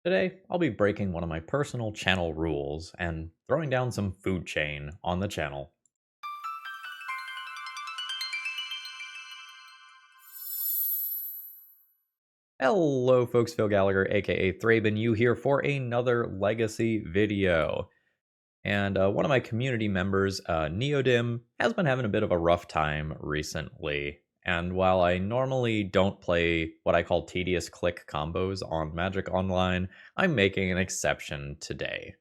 Today, I'll be breaking one of my personal channel rules and throwing down some food chain on the channel. Hello folks, Phil Gallagher, aka ThrabenU here for another Legacy video. And one of my community members, Neodim, has been having a bit of a rough time recently. And while I normally don't play what I call tedious click combos on Magic Online, I'm making an exception today.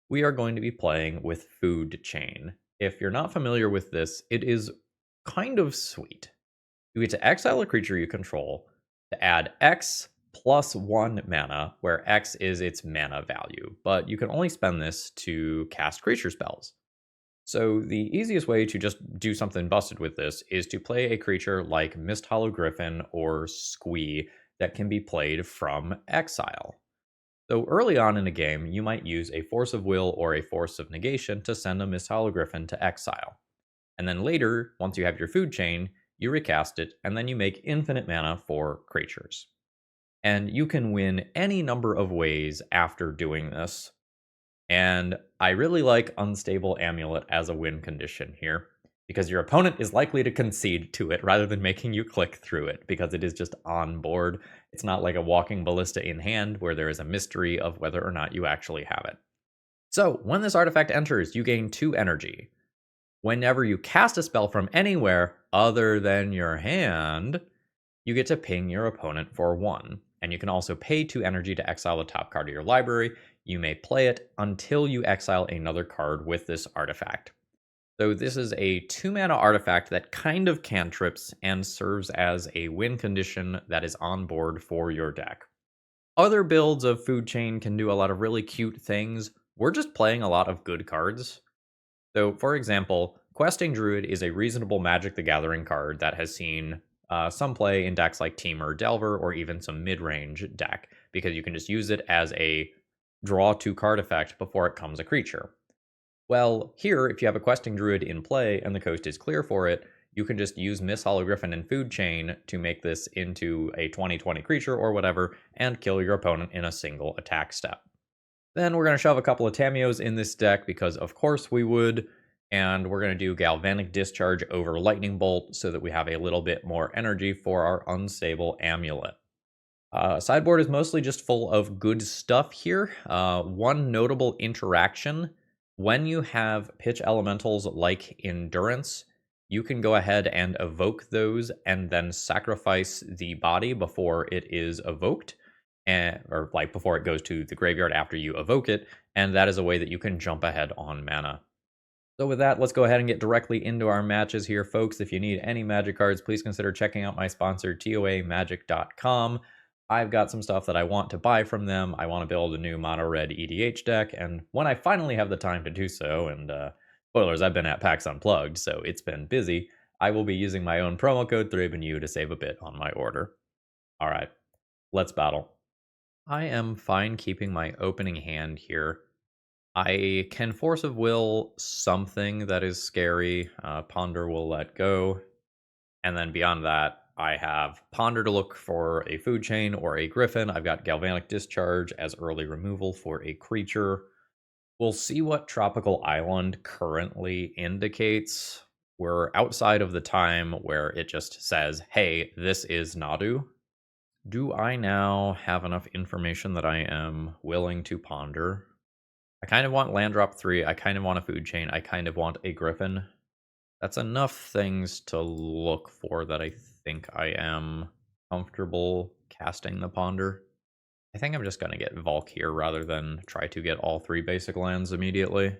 We are going to be playing with Food Chain. If you're not familiar with this, it is kind of sweet. You get to exile a creature you control to add X plus 1 mana, where X is its mana value, but you can only spend this to cast creature spells. So the easiest way to just do something busted with this is to play a creature like Misthollow Griffin or Squee that can be played from exile. So early on in a game, you might use a Force of Will or a Force of Negation to send a Misthollow Griffin to exile. And then later, once you have your food chain, you recast it, and then you make infinite mana for creatures. And you can win any number of ways after doing this. And I really like Unstable Amulet as a win condition here, because your opponent is likely to concede to it rather than making you click through it, because it is just on board. It's not like a Walking Ballista in hand, where there is a mystery of whether or not you actually have it. So, when this artifact enters, you gain 2 energy. Whenever you cast a spell from anywhere other than your hand, you get to ping your opponent for 1. And you can also pay 2 energy to exile the top card of your library. You may play it until you exile another card with this artifact. So this is a 2 mana artifact that kind of cantrips and serves as a win condition that is on board for your deck. Other builds of Food Chain can do a lot of really cute things. We're just playing a lot of good cards. So, for example, Questing Druid is a reasonable Magic the Gathering card that has seen some play in decks like Temur Delver or even some mid-range deck, because you can just use it as a draw 2 card effect before it comes a creature. Well, here, if you have a Questing Druid in play and the coast is clear for it, you can just use Misthollow Griffin and Food Chain to make this into a 20/20 creature or whatever, and kill your opponent in a single attack step. Then we're going to shove a couple of Tamios in this deck, because of course we would, and we're going to do Galvanic Discharge over Lightning Bolt so that we have a little bit more energy for our Unstable Amulet. Sideboard is mostly just full of good stuff here. One notable interaction: when you have pitch elementals like Endurance, you can go ahead and evoke those and then sacrifice the body before it is evoked, or like before it goes to the graveyard after you evoke it, and that is a way that you can jump ahead on mana. So with that, let's go ahead and get directly into our matches here, folks. If you need any Magic cards, please consider checking out my sponsor, TOAMagic.com. I've got some stuff that I want to buy from them. I want to build a new mono red EDH deck, and when I finally have the time to do so, and spoilers, I've been at PAX Unplugged, so it's been busy, I will be using my own promo code ThrabenU to save a bit on my order. All right, let's battle. I am fine keeping my opening hand here. I can Force of Will something that is scary. Ponder will let go. And then beyond that, I have Ponder to look for a Food Chain or a Griffin. I've got Galvanic Discharge as early removal for a creature. We'll see what Tropical Island currently indicates. We're outside of the time where it just says, hey, this is Nadu. Do I now have enough information that I am willing to ponder? I kind of want land drop 3, I kind of want a food chain, I kind of want a griffin. That's enough things to look for that I think I am comfortable casting the ponder. I think I'm just going to get Volk here rather than try to get all 3 basic lands immediately.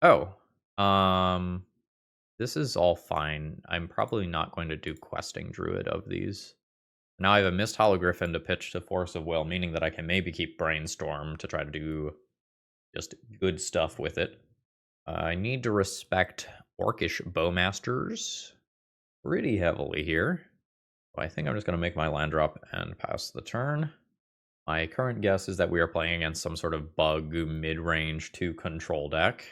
Oh, this is all fine. I'm probably not going to do Questing Druid of these. Now I have a Misthollow Griffin to pitch to Force of Will, meaning that I can maybe keep Brainstorm to try to do just good stuff with it. I need to respect Orcish Bowmasters pretty heavily here. So I think I'm just going to make my land drop and pass the turn. My current guess is that we are playing against some sort of bug mid-range to control deck.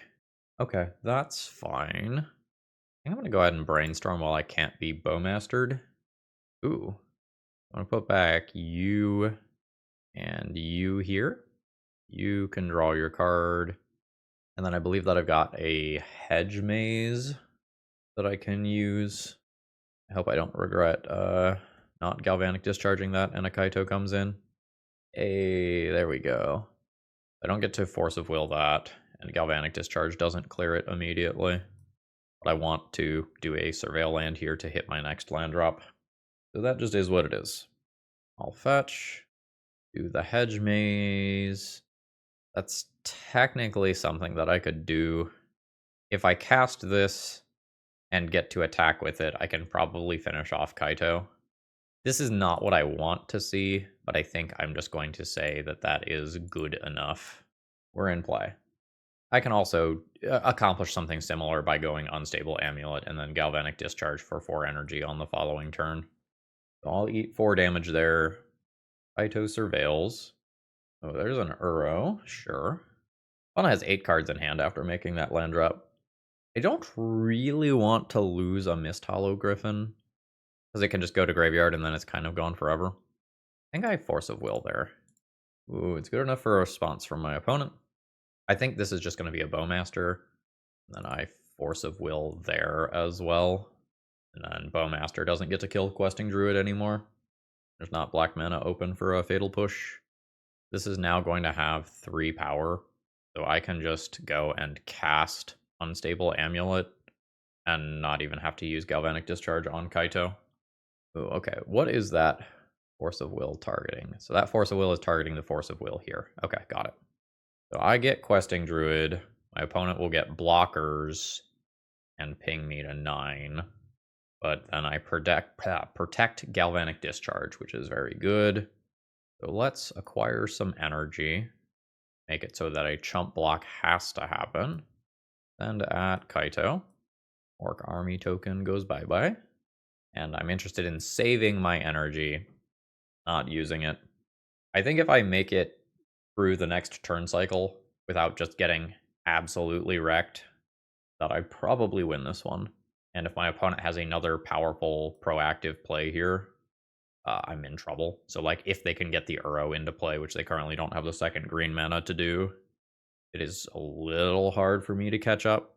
Okay, that's fine. I think I'm going to go ahead and Brainstorm while I can't be Bowmastered. Ooh. I'm going to put back you And you here, you can draw your card. And then I believe that I've got a hedge maze that I can use. I hope I don't regret not galvanic discharging that and a Kaito comes in. Hey, there we go. I don't get to force of will that, and galvanic discharge doesn't clear it immediately. But I want to do a surveil land here to hit my next land drop. So that just is what it is. I'll fetch, do the hedge maze. That's technically something that I could do. If I cast this and get to attack with it, I can probably finish off Kaito. This is not what I want to see, but I think I'm just going to say that that is good enough. We're in play. I can also accomplish something similar by going Unstable Amulet and then Galvanic Discharge for 4 energy on the following turn. So I'll eat 4 damage there. Kaito surveils. Oh, there's an Uro, sure. Fauna has 8 cards in hand after making that land drop. I don't really want to lose a Misthollow Griffin, because it can just go to graveyard and then it's kind of gone forever. I think I have Force of Will there. Ooh, it's good enough for a response from my opponent. I think this is just going to be a Bowmaster. And then I Force of Will there as well. And then Bowmaster doesn't get to kill Questing Druid anymore. There's not black mana open for a Fatal Push. This is now going to have 3 power. So I can just go and cast Unstable Amulet and not even have to use Galvanic Discharge on Kaito. Ooh, okay, what is that Force of Will targeting? So that Force of Will is targeting the Force of Will here. Okay, got it. So I get Questing Druid. My opponent will get blockers and ping me to 9. But then I protect Galvanic Discharge, which is very good. So let's acquire some energy. Make it so that a chump block has to happen. Send at Kaito. Orc Army token goes bye-bye. And I'm interested in saving my energy, not using it. I think if I make it through the next turn cycle without just getting absolutely wrecked, that I probably win this one. And if my opponent has another powerful proactive play here, I'm in trouble. So like if they can get the Uro into play, which they currently don't have the second green mana to do, it is a little hard for me to catch up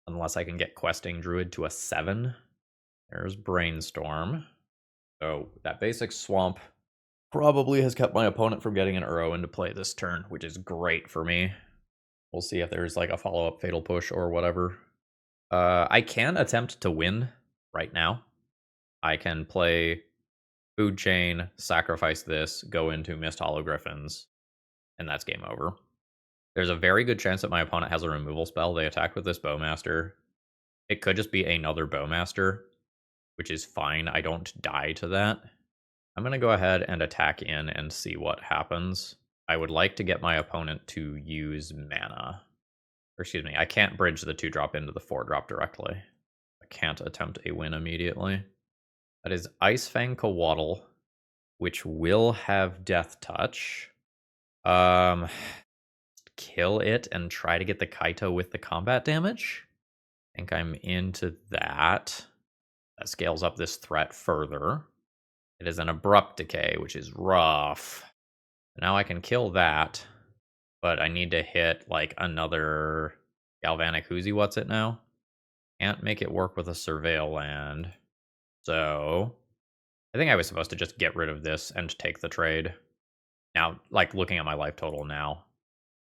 unless I can get Questing Druid to a 7. There's Brainstorm. So that basic swamp probably has kept my opponent from getting an Uro into play this turn, which is great for me. We'll see if there's like a follow-up Fatal Push or whatever. I can attempt to win right now. I can play Food Chain, sacrifice this, go into Misthollow Griffins, and that's game over. There's a very good chance that my opponent has a removal spell. They attack with this Bowmaster. It could just be another Bowmaster, which is fine. I don't die to that. I'm going to go ahead and attack in and see what happens. I would like to get my opponent to use mana. Or excuse me, I can't bridge the 2-drop into the 4-drop directly. I can't attempt a win immediately. That is Ice Fang Kawaddle, which will have Death Touch. Kill it and try to get the Kaito with the combat damage. I think I'm into that. That scales up this threat further. It is an Abrupt Decay, which is rough. Now I can kill that, but I need to hit like another Galvanic Whoosy What's It now. Can't make it work with a Surveil land. So I think I was supposed to just get rid of this and take the trade. Now, like looking at my life total now,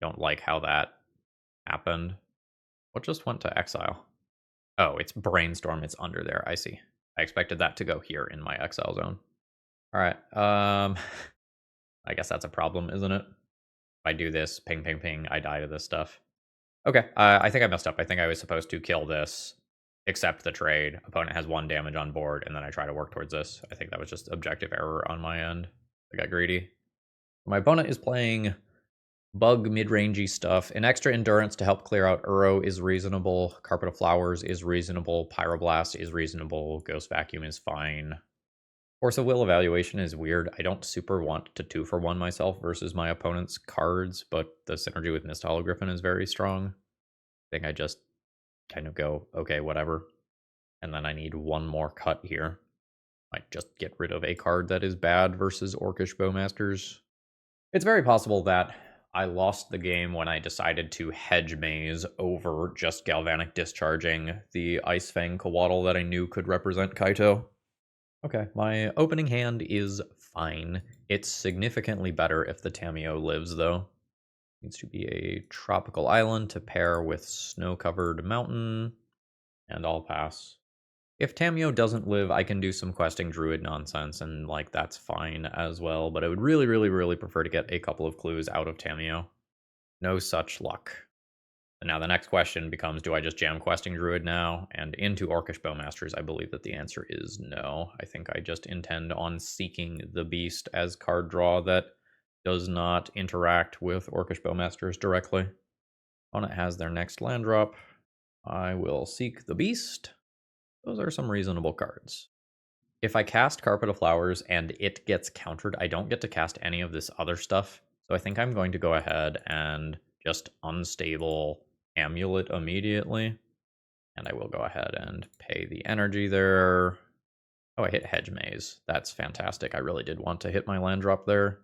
don't like how that happened. What just went to exile? Oh, it's Brainstorm. It's under there. I see. I expected that to go here in my exile zone. All right. I guess that's a problem, isn't it? If I do this, ping, ping, ping, I die to this stuff. Okay, I think I messed up. I think I was supposed to kill this, accept the trade. Opponent has 1 damage on board, and then I try to work towards this. I think that was just objective error on my end. I got greedy. My opponent is playing bug mid-rangey stuff. An extra endurance to help clear out Uro is reasonable. Carpet of Flowers is reasonable. Pyroblast is reasonable. Ghost Vacuum is fine. Force of Will Evaluation is weird. I don't super want to 2-for-1 myself versus my opponent's cards, but the synergy with Misthollow Griffin is very strong. I think I just kind of go, okay, whatever. And then I need 1 more cut here. Might just get rid of a card that is bad versus Orcish Bowmasters. It's very possible that I lost the game when I decided to hedge maze over just galvanic discharging the Ice Fang Coatl that I knew could represent Kaito. Okay, my opening hand is fine. It's significantly better if the Tamio lives, though. Needs to be a tropical island to pair with snow-covered mountain, and I'll pass. If Tamio doesn't live, I can do some questing druid nonsense, and like that's fine as well, but I would really, really, really prefer to get a couple of clues out of Tamio. No such luck. And now the next question becomes, do I just jam questing druid now? And into Orcish Bowmasters, I believe that the answer is no. I think I just intend on seeking the beast as card draw that does not interact with Orcish Bowmasters directly. Opponent has their next land drop. I will seek the beast. Those are some reasonable cards. If I cast Carpet of Flowers and it gets countered, I don't get to cast any of this other stuff. So I think I'm going to go ahead and just Unstable Amulet immediately. And I will go ahead and pay the energy there. Oh, I hit Hedge Maze. That's fantastic. I really did want to hit my land drop there.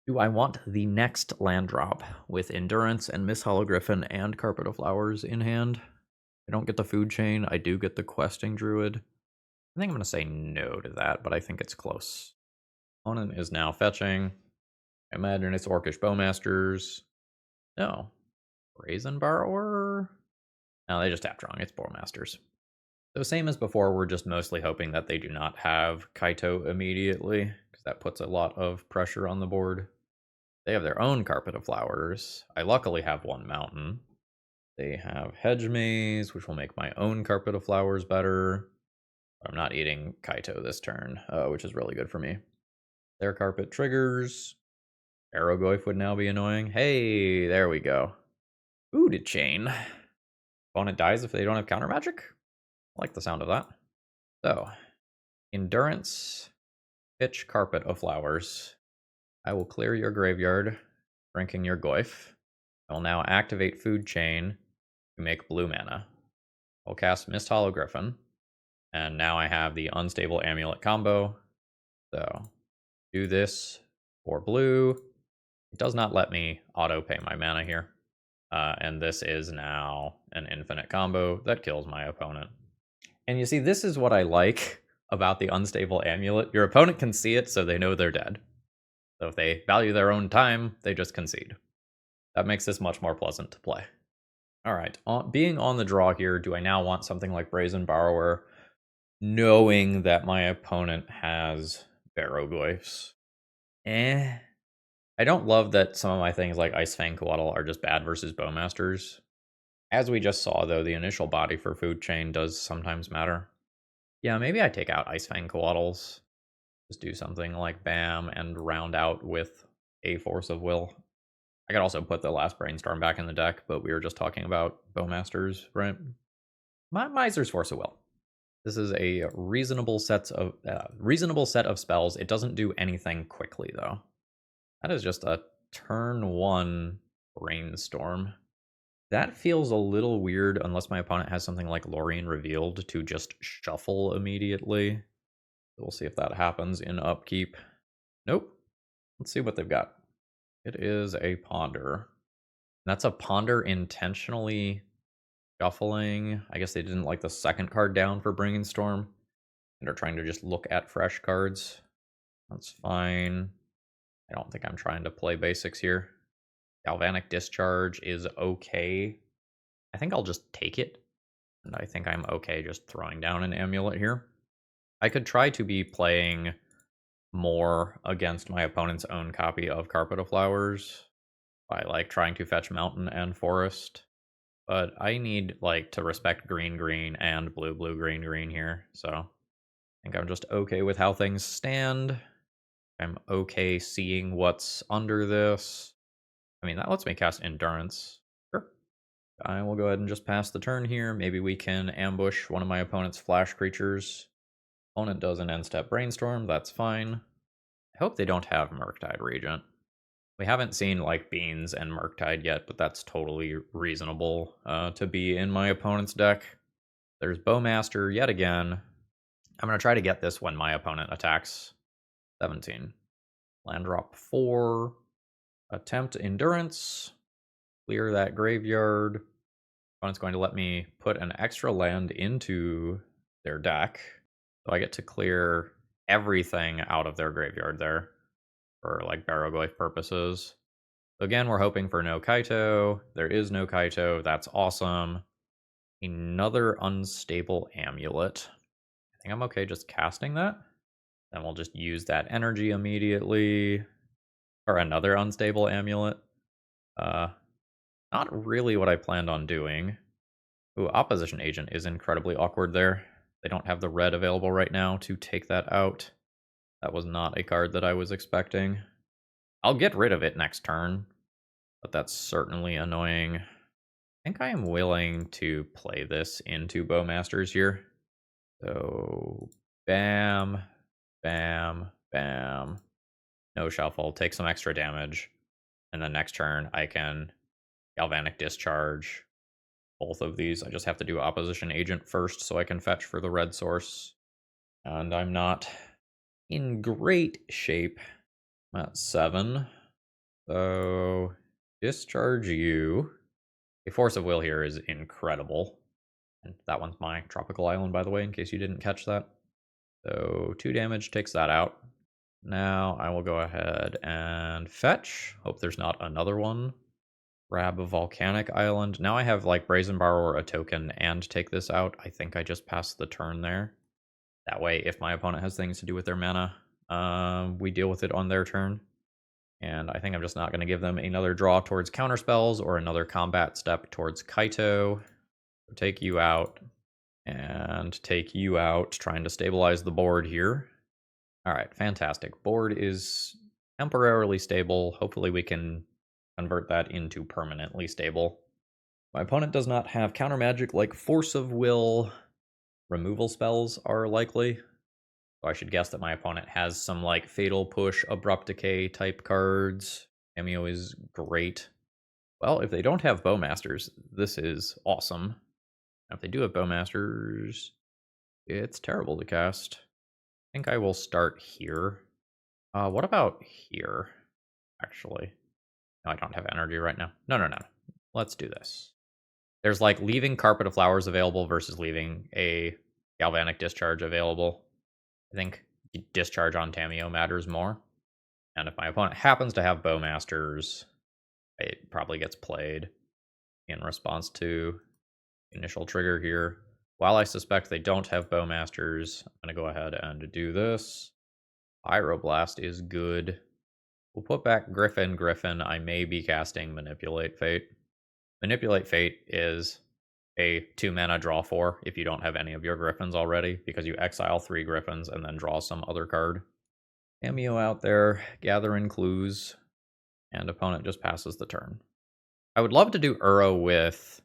Do I want the next land drop with Endurance and Misthollow Griffin and Carpet of Flowers in hand? I don't get the food chain. I do get the questing druid. I think I'm going to say no to that, but I think it's close. Opponent is now fetching. I imagine it's Orcish Bowmasters. No. Brazen Borrower? No, they just tapped wrong. It's Bowmasters. So same as before, we're just mostly hoping that they do not have Kaito immediately, because that puts a lot of pressure on the board. They have their own Carpet of Flowers. I luckily have one mountain. They have Hedge Maze, which will make my own Carpet of Flowers better. I'm not eating Kaito this turn, which is really good for me. Their carpet triggers. Arrowgoyf would now be annoying. Hey, there we go. Food chain. Opponent dies if they don't have counter magic. I like the sound of that. So, Endurance, pitch Carpet of Flowers. I will clear your graveyard, drinking your Goyf. I will now activate Food Chain to make blue mana. I'll cast Misthollow Griffin. And now I have the Unstable Amulet combo. So, do this for blue. It does not let me auto pay my mana here. And this is now an infinite combo that kills my opponent. And you see, this is what I like about the Unstable Amulet. Your opponent can see it, so they know they're dead. So if they value their own time, they just concede. That makes this much more pleasant to play. All right, being on the draw here, do I now want something like Brazen Borrower, knowing that my opponent has Barrowglyphs? I don't love that some of my things like Ice Fang Coatl are just bad versus Bowmasters. As we just saw, though, the initial body for Food Chain does sometimes matter. Yeah, maybe I take out Ice Fang Coatls. Just do something like BAM and round out with a Force of Will. I could also put the last Brainstorm back in the deck, but we were just talking about Bowmasters, right? Miser's Force of Will. This is a reasonable set of spells. It doesn't do anything quickly, though. That is just a turn 1 Brainstorm. That feels a little weird unless my opponent has something like Lorien Revealed to just shuffle immediately. We'll see if that happens in upkeep. Nope. Let's see what they've got. It is a Ponder. That's a Ponder intentionally shuffling. I guess they didn't like the second card down for Brainstorm and are trying to just look at fresh cards. That's fine. I don't think I'm trying to play basics here. Galvanic Discharge is okay. I think I'll just take it. And I think I'm okay just throwing down an Amulet here. I could try to be playing more against my opponent's own copy of Carpet of Flowers by like trying to fetch Mountain and Forest. But I need like to respect green green and blue blue green green here. So I think I'm just okay with how things stand. I'm okay seeing what's under this. I mean, that lets me cast Endurance. Sure. I will go ahead and just pass the turn here. Maybe we can ambush one of my opponent's flash creatures. Opponent does an end-step Brainstorm. That's fine. I hope they don't have Murktide Regent. We haven't seen like Beans and Murktide yet, but that's totally reasonable to be in my opponent's deck. There's Bowmaster yet again. I'm going to try to get this when my opponent attacks. 17. Land drop 4. Attempt Endurance. Clear that graveyard. Opponent's going to let me put an extra land into their deck. So I get to clear everything out of their graveyard there for like Barrowglyph purposes. So again, we're hoping for no Kaito. There is no Kaito. That's awesome. Another Unstable Amulet. I think I'm okay just casting that. Then we'll just use that energy immediately. Or another Unstable Amulet. Not really what I planned on doing. Ooh, Opposition Agent is incredibly awkward there. They don't have the red available right now to take that out. That was not a card that I was expecting. I'll get rid of it next turn, but that's certainly annoying. I think I am willing to play this into Bowmasters here. So, bam, bam, bam. No shuffle, take some extra damage. And then next turn, I can Galvanic Discharge both of these. I just have to do Opposition Agent first so I can fetch for the red source. And I'm not in great shape. I'm at 7. So, discharge you. A Force of Will here is incredible. And that one's my Tropical Island, by the way, in case you didn't catch that. So, 2 damage takes that out. Now I will go ahead and fetch. Hope there's not another one. Grab a Volcanic Island. Now I have like Brazen Borrower, a token, and take this out. I think I just passed the turn there. That way, if my opponent has things to do with their mana, we deal with it on their turn. And I think I'm just not going to give them another draw towards counterspells or another combat step towards Kaito. Take you out and take you out, trying to stabilize the board here. All right, fantastic. Board is temporarily stable. Hopefully we can convert that into permanently stable. My opponent does not have counter magic like Force of Will. Removal spells are likely. So I should guess that my opponent has some like Fatal Push, Abrupt Decay type cards. Cameo is great. Well, if they don't have Bowmasters, this is awesome. Now, if they do have Bowmasters, it's terrible to cast. I think I will start here. What about here, actually? No, I don't have energy right now. No. Let's do this. There's like leaving Carpet of Flowers available versus leaving a Galvanic Discharge available. I think Discharge on Tamiyo matters more. And if my opponent happens to have Bowmasters, it probably gets played in response to initial trigger here. While I suspect they don't have Bowmasters, I'm going to go ahead and do this. Pyroblast is good. We'll put back Griffin. I may be casting Manipulate Fate. Manipulate Fate is a 2-mana draw 4 if you don't have any of your Griffins already, because you exile 3 Griffins and then draw some other card. Cameo out there, gather in clues, and opponent just passes the turn. I would love to do Uro with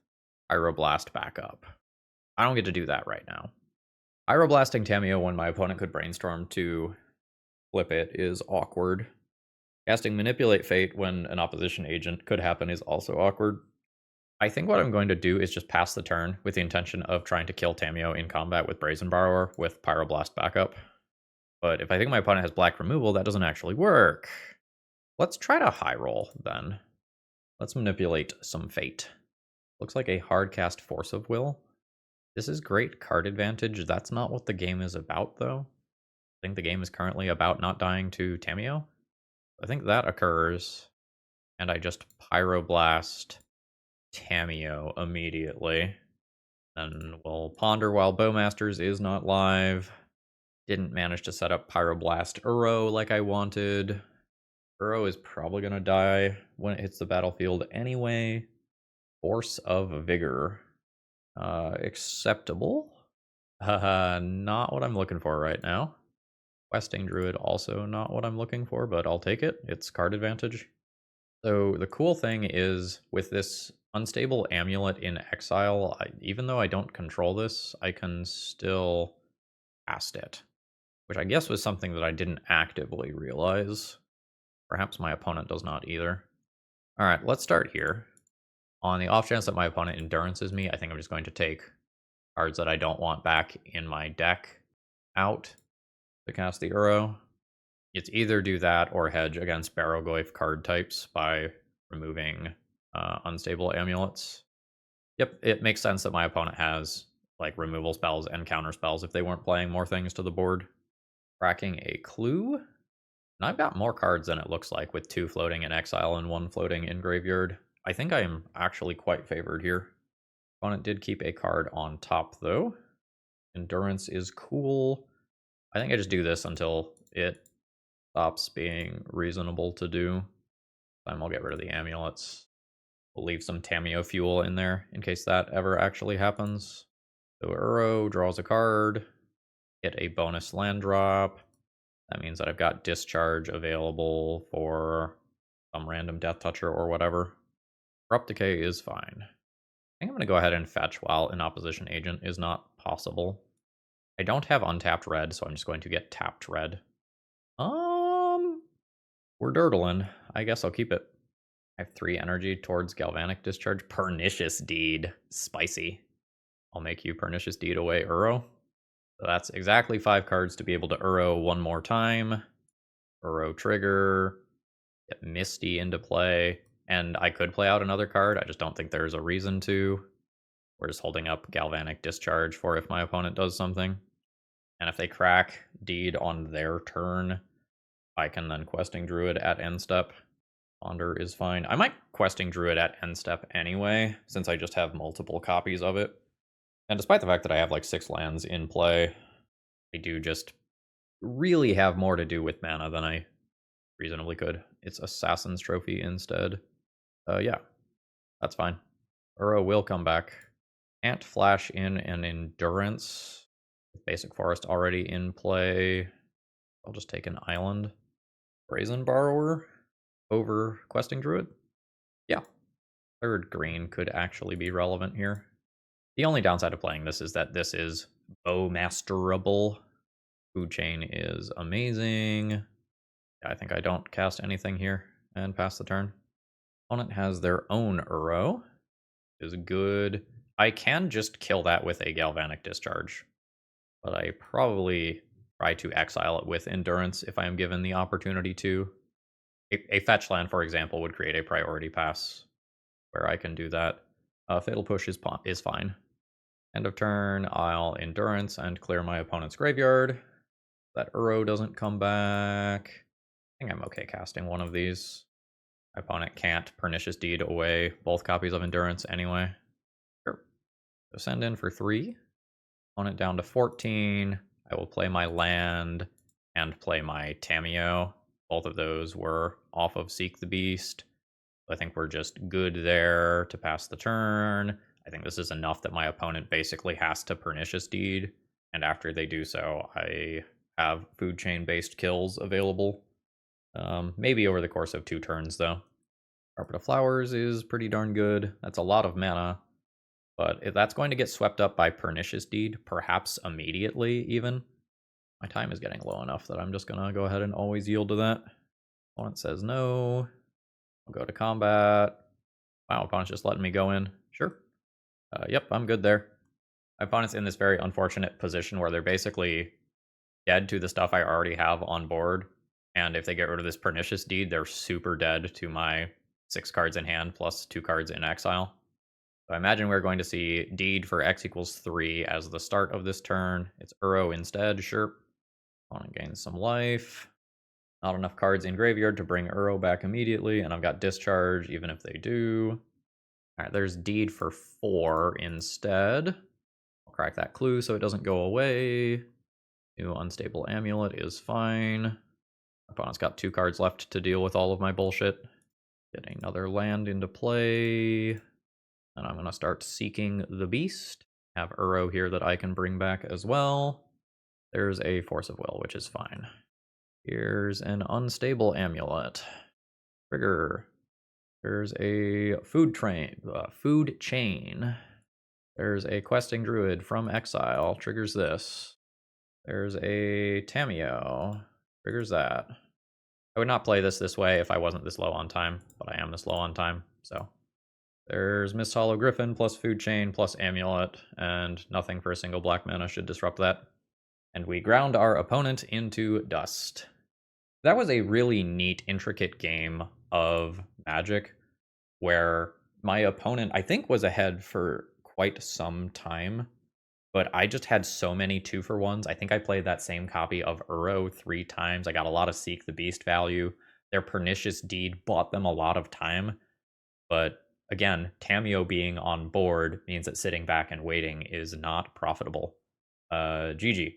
Pyroblast backup. I don't get to do that right now. Pyroblasting Tamiyo when my opponent could brainstorm to flip it is awkward. Casting Manipulate Fate when an opposition agent could happen is also awkward. I think what I'm going to do is just pass the turn with the intention of trying to kill Tamiyo in combat with Brazen Borrower with Pyroblast backup. But if I think my opponent has black removal, that doesn't actually work. Let's try to high roll then. Let's manipulate some fate. Looks like a hard cast Force of Will. This is great card advantage. That's not what the game is about, though. I think the game is currently about not dying to Tamiyo. I think that occurs, and I just Pyroblast Tamiyo immediately. Then we'll ponder while Bowmasters is not live. Didn't manage to set up Pyroblast Uro like I wanted. Uro is probably going to die when it hits the battlefield anyway. Force of Vigor. Acceptable. Not what I'm looking for right now. Questing Druid also not what I'm looking for, but I'll take it. It's card advantage. So the cool thing is with this Unstable Amulet in exile, even though I don't control this, I can still cast it, which I guess was something that I didn't actively realize. Perhaps my opponent does not either. All right, let's start here. On the off chance that my opponent endurances me, I think I'm just going to take cards that I don't want back in my deck out to cast the Uro. It's either do that or hedge against Barrogoyf card types by removing Unstable Amulets. Yep, it makes sense that my opponent has like removal spells and counter spells if they weren't playing more things to the board. Cracking a Clue. And I've got more cards than it looks like, with 2 floating in exile and 1 floating in graveyard. I think I am actually quite favored here. Opponent did keep a card on top, though. Endurance is cool. I think I just do this until it stops being reasonable to do. Then I'll get rid of the amulets. We'll leave some Tameo fuel in there in case that ever actually happens. So Uro draws a card, get a bonus land drop. That means that I've got discharge available for some random Death Toucher or whatever. Corrupt Decay is fine. I think I'm going to go ahead and fetch while an opposition agent is not possible. I don't have untapped red, so I'm just going to get tapped red. We're dirtling. I guess I'll keep it. I have 3 energy towards Galvanic Discharge. Pernicious Deed. Spicy. I'll make you Pernicious Deed away, Uro. So that's exactly 5 cards to be able to Uro one more time. Uro trigger. Get Misty into play. And I could play out another card. I just don't think there's a reason to. We're just holding up Galvanic Discharge for if my opponent does something. And if they crack Deed on their turn, I can then Questing Druid at end step. Ponder is fine. I might Questing Druid at end step anyway, since I just have multiple copies of it. And despite the fact that I have like 6 lands in play, I do just really have more to do with mana than I reasonably could. It's Assassin's Trophy instead. Yeah, that's fine. Uro will come back. Can't flash in an Endurance. With Basic Forest already in play, I'll just take an Island. Brazen Borrower over Questing Druid? Yeah. 3rd green could actually be relevant here. The only downside of playing this is that this is Bowmasterable. Food Chain is amazing. Yeah, I think I don't cast anything here and pass the turn. Opponent has their own Uro. Is good. I can just kill that with a Galvanic Discharge, but I probably try to exile it with Endurance if I am given the opportunity to. A fetch land, for example, would create a priority pass where I can do that. Fatal Push is fine. End of turn, I'll Endurance and clear my opponent's graveyard. That Uro doesn't come back. I think I'm okay casting one of these. My opponent can't Pernicious Deed away both copies of Endurance anyway. Sure. So send in for 3. Opponent down to 14. I will play my land and play my Tameo. Both of those were off of Seek the Beast. I think we're just good there to pass the turn. I think this is enough that my opponent basically has to Pernicious Deed. And after they do so, I have Food Chain based kills available. Maybe over the course of 2 turns, though. Carpet of Flowers is pretty darn good. That's a lot of mana. But if that's going to get swept up by Pernicious Deed, perhaps immediately even, my time is getting low enough that I'm just going to go ahead and always yield to that. Opponent says no. I'll go to combat. Wow, opponent's just letting me go in. Sure. Yep, I'm good there. My opponent's in this very unfortunate position where they're basically dead to the stuff I already have on board. And if they get rid of this Pernicious Deed, they're super dead to my 6 cards in hand plus 2 cards in exile. So I imagine we're going to see Deed for X equals 3 as the start of this turn. It's Uro instead, sure. Opponent gains some life. Not enough cards in graveyard to bring Uro back immediately, and I've got Discharge even if they do. Alright, there's Deed for 4 instead. I'll crack that Clue so it doesn't go away. New Unstable Amulet is fine. Opponent's got 2 cards left to deal with all of my bullshit. Get another land into play. And I'm going to start Seeking the Beast. Have Uro here that I can bring back as well. There's a Force of Will, which is fine. Here's an Unstable Amulet. Trigger. There's a Food Chain. There's a Questing Druid from Exile. Triggers this. There's a Tameo. Triggers that. I would not play this way if I wasn't this low on time, but I am this low on time, so. There's Misthollow Griffin plus Food Chain plus Amulet, and nothing for a single black mana should disrupt that. And we ground our opponent into dust. That was a really neat, intricate game of Magic where my opponent, I think, was ahead for quite some time, but I just had so many 2-for-1s. I think I played that same copy of Uro 3 times. I got a lot of Seek the Beast value. Their Pernicious Deed bought them a lot of time, but again, Tameo being on board means that sitting back and waiting is not profitable. GG.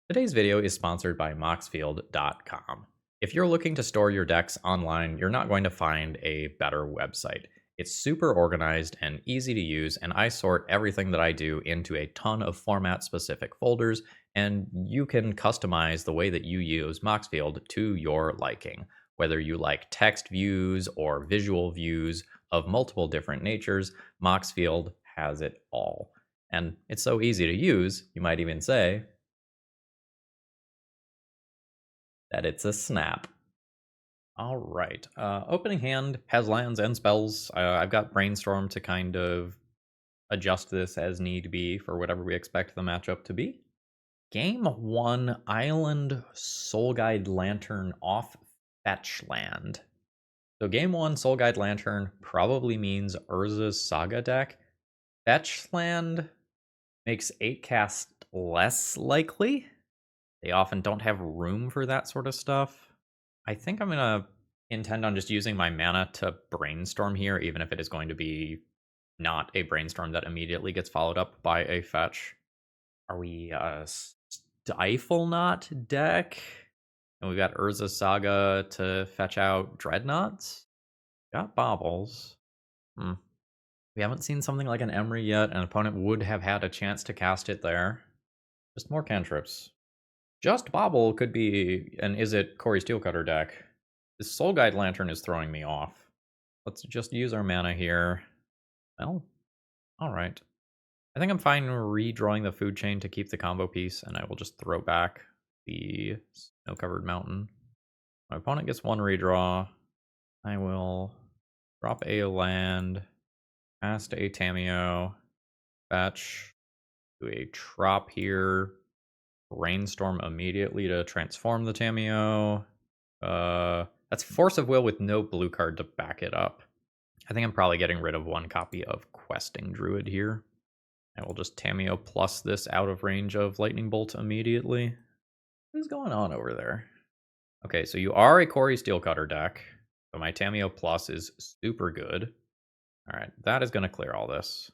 Today's video is sponsored by Moxfield.com. If you're looking to store your decks online, you're not going to find a better website. It's super organized and easy to use, and I sort everything that I do into a ton of format-specific folders, and you can customize the way that you use Moxfield to your liking. Whether you like text views or visual views of multiple different natures, Moxfield has it all. And it's so easy to use, you might even say, that it's a snap. All right. Opening hand has lands and spells. I've got Brainstorm to kind of adjust this as need be for whatever we expect the matchup to be. Game 1, Island Soul Guide Lantern off fetch land. So game 1, Soul Guide Lantern probably means Urza's Saga deck. Fetch land makes 8 cast less likely. They often don't have room for that sort of stuff. I think I'm going to intend on just using my mana to brainstorm here, even if it is going to be not a brainstorm that immediately gets followed up by a fetch. Are we Stifle Knot deck? And we've got Urza Saga to fetch out Dreadnoughts. Got Baubles. We haven't seen something like an Emery yet. An opponent would have had a chance to cast it there. Just more cantrips. Just Bobble could be an Is It Corey Steelcutter deck. This Soul Guide Lantern is throwing me off. Let's just use our mana here. Well, alright. I think I'm fine redrawing the food chain to keep the combo piece, and I will just throw back the Snow-Covered Mountain. My opponent gets 1 redraw. I will drop a land, cast a Tameo, fetch, do a Trop here, Brainstorm immediately to transform the Tameo. That's Force of Will with no blue card to back it up. I think I'm probably getting rid of 1 copy of Questing Druid here. I will just Tameo plus this out of range of Lightning Bolt immediately. What is going on over there? Okay, so you are a Corey Steelcutter deck. So my Tameo plus is super good. Alright, that is going to clear all this.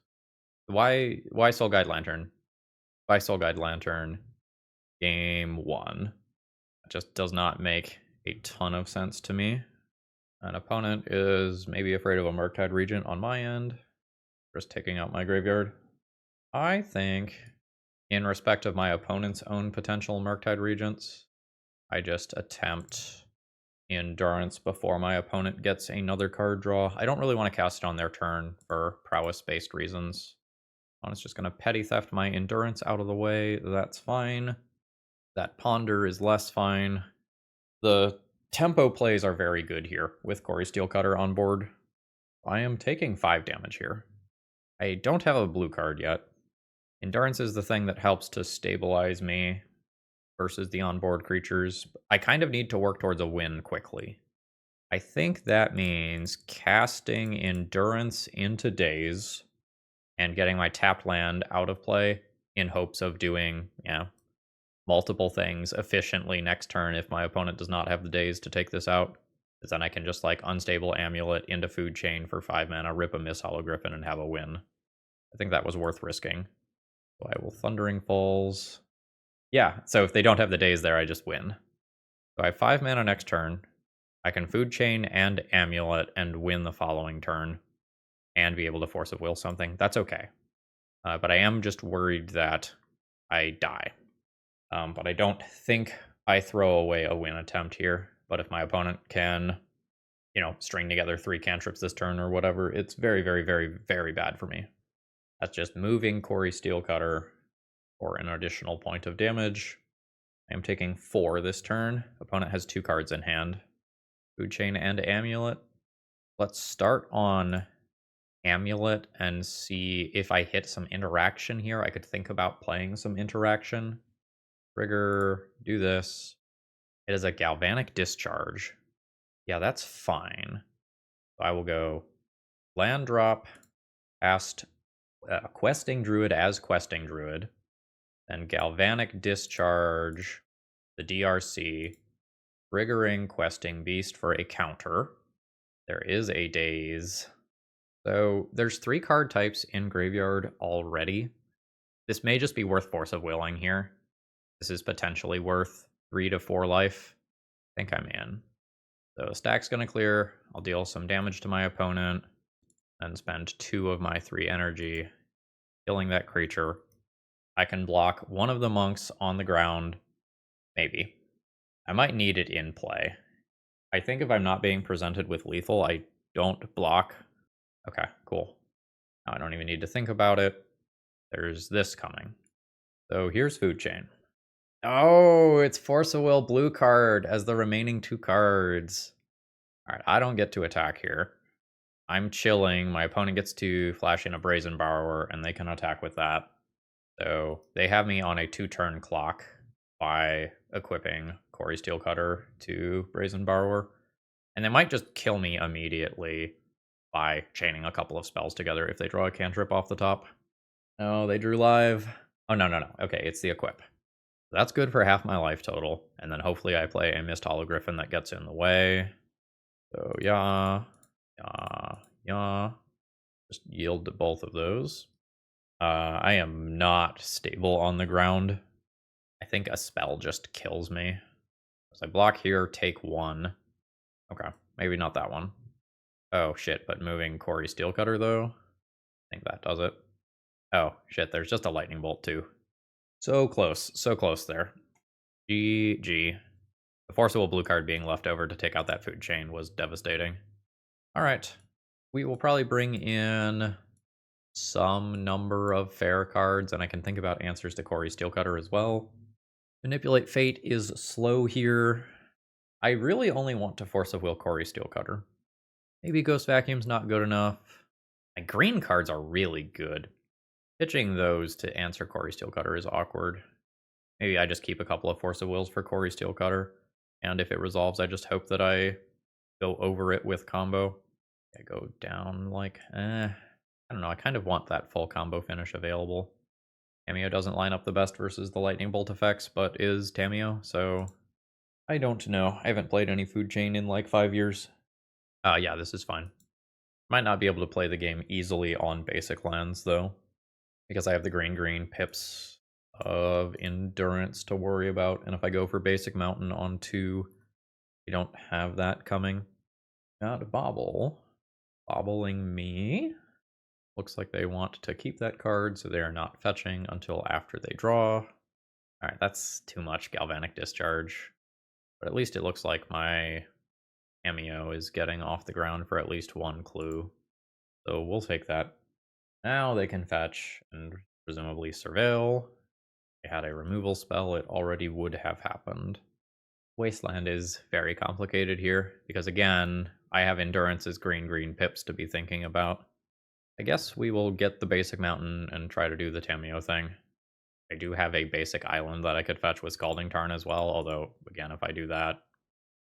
Why Soul Guide Lantern? Why Soul Guide Lantern? Game 1. It just does not make a ton of sense to me. An opponent is maybe afraid of a Murktide Regent on my end. Just taking out my graveyard. I think, in respect of my opponent's own potential Murktide Regents, I just attempt Endurance before my opponent gets another card draw. I don't really want to cast it on their turn for prowess-based reasons. Opponent's just going to Petty Theft my Endurance out of the way. That's fine. That Ponder is less fine. The tempo plays are very good here with Corey Steelcutter on board. I am taking 5 damage here. I don't have a blue card yet. Endurance is the thing that helps to stabilize me versus the onboard creatures. I kind of need to work towards a win quickly. I think that means casting Endurance into Daze and getting my tapped land out of play in hopes of doing, multiple things efficiently next turn if my opponent does not have the Daze to take this out. Because then I can just like Unstable Amulet into Food Chain for 5 mana, rip a Misthollow Griffin, and have a win. I think that was worth risking. So I will Thundering Falls. Yeah, so if they don't have the Daze there, I just win. So I have 5 mana next turn. I can Food Chain and Amulet and win the following turn. And be able to Force of Will something. That's okay. But I am just worried that I die. But I don't think I throw away a win attempt here. But if my opponent can, string together 3 cantrips this turn or whatever, it's very, very, very, very bad for me. That's just moving Corey Steelcutter for an additional point of damage. I am taking 4 this turn. Opponent has 2 cards in hand. Food Chain and Amulet. Let's start on Amulet and see if I hit some interaction here. I could think about playing some interaction. Trigger, do this. It is a Galvanic Discharge. Yeah, that's fine. So I will go land drop, cast Questing Druid as Questing Druid, then Galvanic Discharge, the DRC, triggering Questing Beast for a counter. There is a Daze. So there's 3 card types in Graveyard already. This may just be worth Force of Willing here. This is potentially worth 3 to 4 life. I think I'm in. So stack's going to clear. I'll deal some damage to my opponent and spend 2 of my 3 energy killing that creature. I can block one of the monks on the ground. Maybe. I might need it in play. I think if I'm not being presented with lethal, I don't block. Okay, cool. Now I don't even need to think about it. There's this coming. So here's Food Chain. Oh, it's Force of Will blue card as the remaining 2 cards. Alright, I don't get to attack here. I'm chilling. My opponent gets to flash in a Brazen Borrower, and they can attack with that. So they have me on a 2-turn clock by equipping Quarry Steelcutter to Brazen Borrower. And they might just kill me immediately by chaining a couple of spells together if they draw a cantrip off the top. No, they drew live. Oh, no. Okay, it's the equip. That's good for half my life total. And then hopefully I play a Misthollow Griffin that gets in the way. So yeah. Just yield to both of those. I am not stable on the ground. I think a spell just kills me. So I block here, take 1. Okay, maybe not that one. Oh shit, but moving Quarry Steelcutter though? I think that does it. Oh shit, there's just a lightning bolt too. So close there. GG. The Forcible blue card being left over to take out that food chain was devastating. Alright. We will probably bring in some number of fair cards, and I can think about answers to Quarry Steelcutter as well. Manipulate Fate is slow here. I really only want to Force of Will Quarry Steelcutter. Maybe Ghost Vacuum's not good enough. My green cards are really good. Pitching those to answer Quarry Steelcutter is awkward. Maybe I just keep a couple of Force of Wills for Quarry Steelcutter, and if it resolves, I just hope that I go over it with combo. I go down like, I don't know, I kind of want that full combo finish available. Tamiyo doesn't line up the best versus the lightning bolt effects, but is Tamiyo, so I don't know. I haven't played any food chain in like 5 years. Yeah, this is fine. Might not be able to play the game easily on basic lands, though, because I have the green pips of endurance to worry about, and if I go for basic mountain on 2, we don't have that coming. Got a bobble. Bobbling me. Looks like they want to keep that card, so they are not fetching until after they draw. Alright, that's too much Galvanic Discharge. But at least it looks like my Cameo is getting off the ground for at least 1 clue. So we'll take that. Now they can fetch and presumably surveil. They had a removal spell, it already would have happened. Wasteland is very complicated here, because again, I have Endurance's green pips to be thinking about. I guess we will get the basic mountain and try to do the Tamiyo thing. I do have a basic island that I could fetch with Scalding Tarn as well, although, again, if I do that,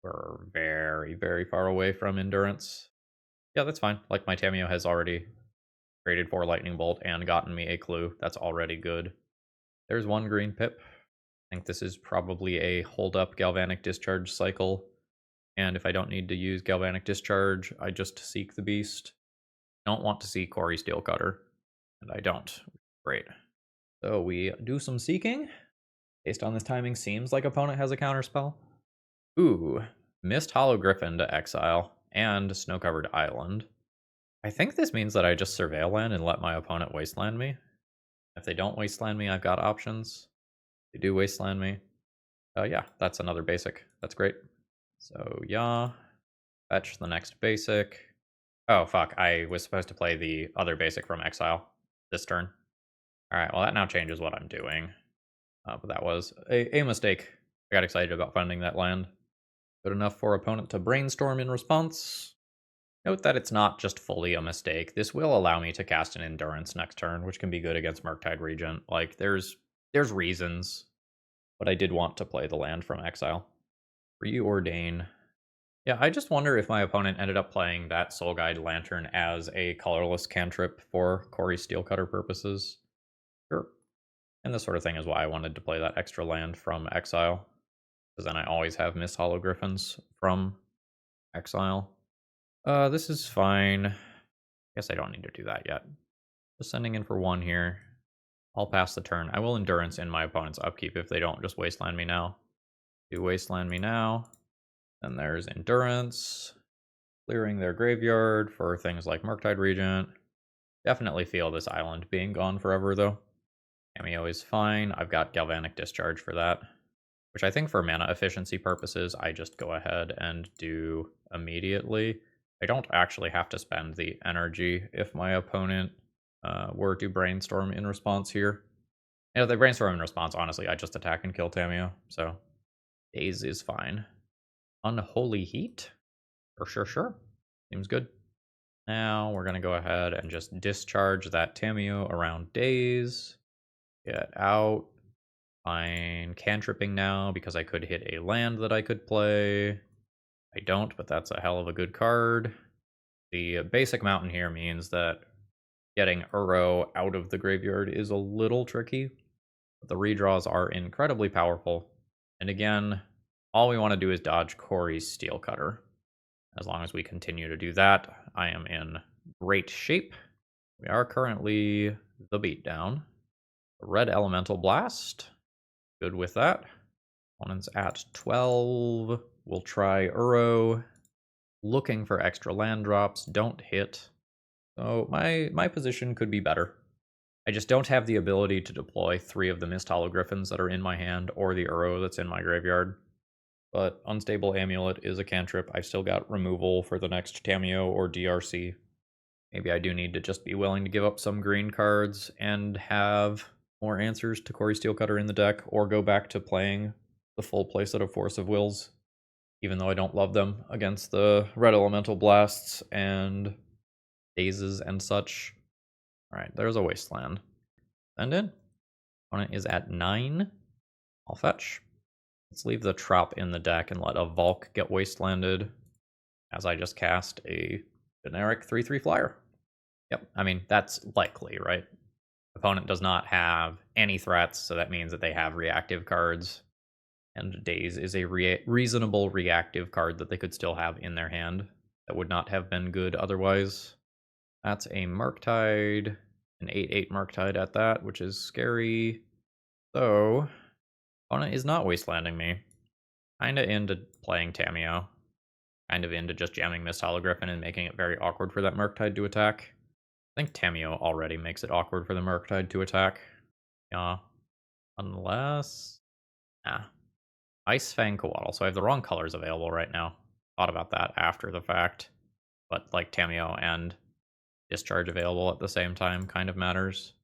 we're very far away from Endurance. Yeah, that's fine. Like, my Tamiyo has already traded for Lightning Bolt and gotten me a clue. That's already good. There's 1 green pip. I think this is probably a hold-up Galvanic Discharge cycle. And if I don't need to use Galvanic Discharge, I just seek the beast. I don't want to see Quarry Steelcutter, and I don't. Great. So we do some seeking. Based on this timing, seems like opponent has a counterspell. Ooh, Misthollow Griffin to exile, and Snow-Covered Island. I think this means that I just surveil land and let my opponent wasteland me. If they don't wasteland me, I've got options. If they do wasteland me. Yeah, that's another basic. That's great. So, yeah. Fetch the next basic. Oh, fuck. I was supposed to play the other basic from exile this turn. Alright, well, that now changes what I'm doing. But that was a mistake. I got excited about finding that land. Good enough for opponent to brainstorm in response. Note that it's not just fully a mistake. This will allow me to cast an Endurance next turn, which can be good against Murktide Regent. Like, there's reasons. But I did want to play the land from exile. Reordain. Yeah, I just wonder if my opponent ended up playing that Soul Guide Lantern as a colorless cantrip for Corey Steelcutter purposes. Sure. And this sort of thing is why I wanted to play that extra land from exile. Because then I always have Misthollow Griffins from exile. This is fine. Guess I don't need to do that yet. Just sending in for 1 here. I'll pass the turn. I will Endurance in my opponent's upkeep if they don't just Wasteland me now. Do Wasteland me now. Then there's Endurance. Clearing their graveyard for things like Murktide Regent. Definitely feel this island being gone forever, though. Cameo is fine. I've got Galvanic Discharge for that. Which I think for mana efficiency purposes, I just go ahead and do immediately. I don't actually have to spend the energy if my opponent were to brainstorm in response here. And if they brainstorm in response, honestly, I just attack and kill Tameo. So Daze is fine. Unholy Heat? Sure. Seems good. Now we're going to go ahead and just discharge that Tameo around Daze. Get out. Fine. Cantripping now because I could hit a land that I could play. I don't, but that's a hell of a good card. The basic mountain here means that getting Uro out of the graveyard is a little tricky, but the redraws are incredibly powerful. And again, all we want to do is dodge Corey's Steelcutter. As long as we continue to do that, I am in great shape. We are currently the beatdown. Red Elemental Blast. Good with that. Opponent's at 12. We'll try Uro. Looking for extra land drops. Don't hit. So my position could be better. I just don't have the ability to deploy 3 of the Misthollow Griffins that are in my hand or the Uro that's in my graveyard. But Unstable Amulet is a cantrip. I've still got removal for the next Tameo or DRC. Maybe I do need to just be willing to give up some green cards and have more answers to Corey Steelcutter in the deck, or go back to playing the full playset of Force of Wills, even though I don't love them against the Red Elemental Blasts and Dazes and such. Alright, there's a Wasteland. Send in. Opponent is at 9. I'll fetch. Let's leave the Trop in the deck and let a Volk get Wastelanded as I just cast a generic 3/3 flyer. Yep, I mean, that's likely, right? Opponent does not have any threats, so that means that they have reactive cards. And Daze is a reasonable reactive card that they could still have in their hand. That would not have been good otherwise. That's a Murktide, an 8/8 Murktide at that, which is scary. So, opponent is not Wastelanding me. Kinda into playing Tameo. Kind of into just jamming Misthollow Griffin and making it very awkward for that Murktide to attack. I think Tameo already makes it awkward for the Murktide to attack. Yeah. Unless... Nah. Ice Fang Coatl. So I have the wrong colors available right now. Thought about that after the fact. But like Tameo and Discharge available at the same time kind of matters.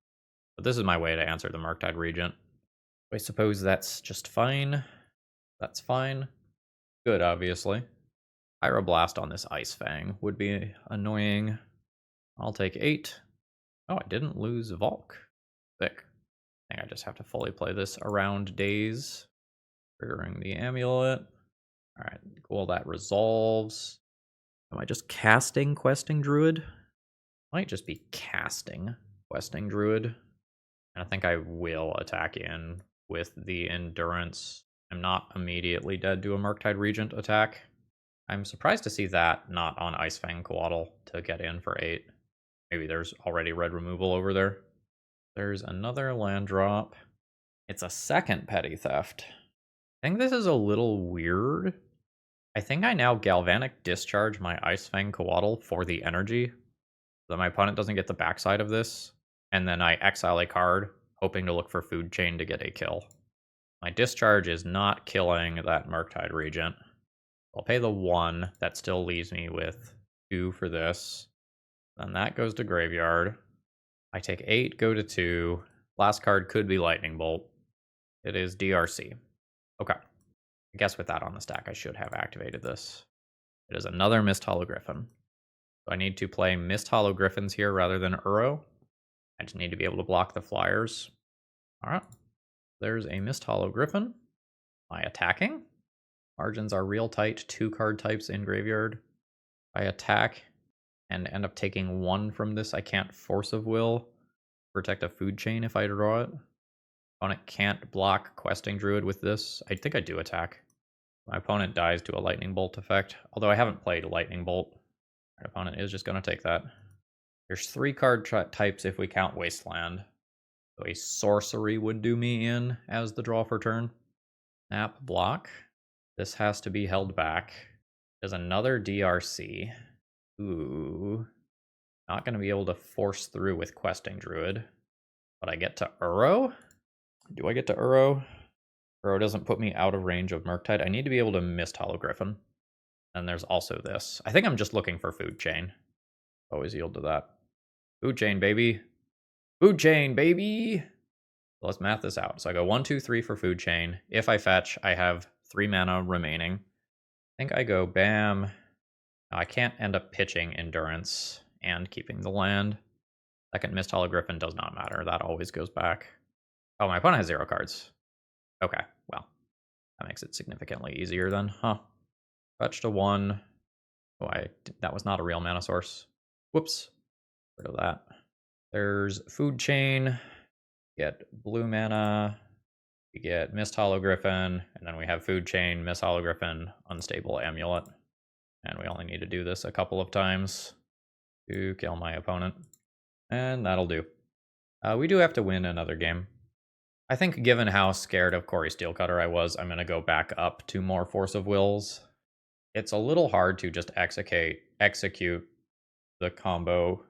But this is my way to answer the Murktide Regent. I suppose that's just fine. That's fine. Good, obviously. Pyroblast on this Ice Fang would be annoying. I'll take 8. Oh, I didn't lose Volk. Sick. I think I just have to fully play this around Daze. Triggering the Amulet. Alright, cool, that resolves. Am I just casting Questing Druid? Might just be casting Questing Druid. And I think I will attack in with the Endurance. I'm not immediately dead to a Murktide Regent attack. I'm surprised to see that not on Ice Fang Coatl to get in for 8. Maybe there's already red removal over there. There's another land drop. It's a second Petty Theft. I think this is a little weird. I think I now Galvanic Discharge my Ice Fang Coatl for the energy, so that my opponent doesn't get the backside of this, and then I exile a card, hoping to look for Food Chain to get a kill. My Discharge is not killing that Murktide Regent. I'll pay the 1. That still leaves me with 2 for this. Then that goes to Graveyard. I take 8, go to 2. Last card could be Lightning Bolt. It is DRC. Okay. I guess with that on the stack, I should have activated this. It is another Misthollow Griffin. So I need to play Misthollow Griffins here rather than Uro. I just need to be able to block the flyers. Alright. There's a Misthollow Griffin. Am I attacking? Margins are real tight. 2 card types in graveyard. I attack and end up taking 1 from this. I can't Force of Will. Protect a food chain if I draw it. Opponent can't block Questing Druid with this. I think I do attack. My opponent dies to a Lightning Bolt effect. Although I haven't played Lightning Bolt. My opponent is just going to take that. There's 3 card types if we count Wasteland. So a sorcery would do me in as the draw for turn. Snap, block. This has to be held back. There's another DRC. Ooh. Not going to be able to force through with Questing Druid. But I get to Uro? Do I get to Uro? Uro doesn't put me out of range of Murktide. I need to be able to Misthollow Griffin. And there's also this. I think I'm just looking for Food Chain. Always yield to that. Food Chain, baby. Food Chain, baby! So let's math this out. So I go 1, 2, 3 for Food Chain. If I fetch, I have 3 mana remaining. I think I go bam. I can't end up pitching Endurance and keeping the land. Second Misthollow Griffin does not matter. That always goes back. Oh, my opponent has 0 cards. Okay, well, that makes it significantly easier then, huh? Fetch to 1. Oh, that was not a real mana source. Whoops. Rid of that. There's Food Chain. Get blue mana. We get Misthollow Griffin. And then we have Food Chain, Misthollow Griffin, Unstable Amulet. And we only need to do this a couple of times to kill my opponent. And that'll do. We do have to win another game. I think given how scared of Corey Steelcutter I was, I'm going to go back up to more Force of Wills. It's a little hard to just execute the combo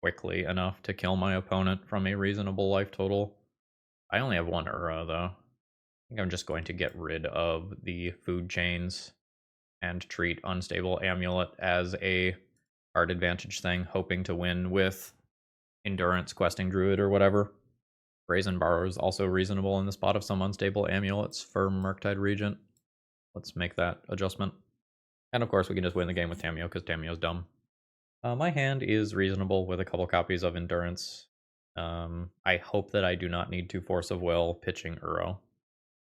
quickly enough to kill my opponent from a reasonable life total. I only have 1 Uro, though. I think I'm just going to get rid of the food chains and treat Unstable Amulet as a card advantage thing, hoping to win with Endurance, Questing Druid, or whatever. Brazen Borrow is also reasonable in the spot of some Unstable Amulets for Murktide Regent. Let's make that adjustment. And of course, we can just win the game with Tamiyo, because Tamiyo's dumb. My hand is reasonable with a couple copies of Endurance. I hope that I do not need to Force of Will pitching Uro.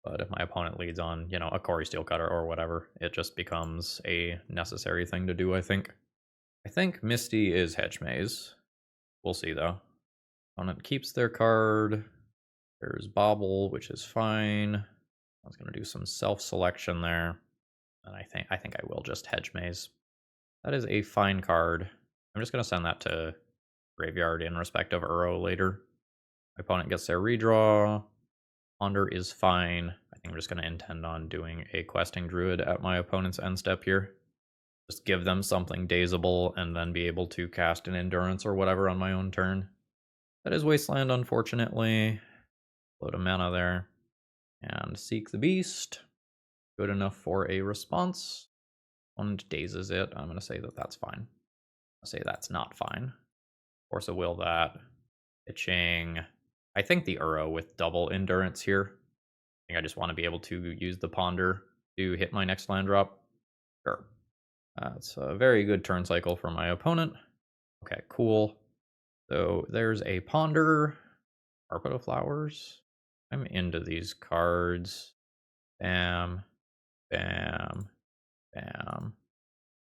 But if my opponent leads on, a Corey Steelcutter or whatever, it just becomes a necessary thing to do, I think. I think Misty is Hedge Maze. We'll see, though. Opponent keeps their card. There's Bobble, which is fine. I was going to do some self-selection there. And I think I will just Hedge Maze. That is a fine card. I'm just going to send that to graveyard in respect of Uro later. My opponent gets their redraw. Ponder is fine. I think I'm just going to intend on doing a Questing Druid at my opponent's end step here. Just give them something dazable and then be able to cast an Endurance or whatever on my own turn. That is Wasteland, unfortunately. Load a mana there. And Seek the Beast. Good enough for a response. Opponent dazes it. I'm going to say that that's fine. I'll say that's not fine. Force of Will that. Pitching. I think the Uro with double Endurance here. I think I just want to be able to use the Ponder to hit my next land drop. Sure. That's a very good turn cycle for my opponent. Okay, cool. So there's a Ponder. Carpet of Flowers. I'm into these cards. Bam. Bam. Bam.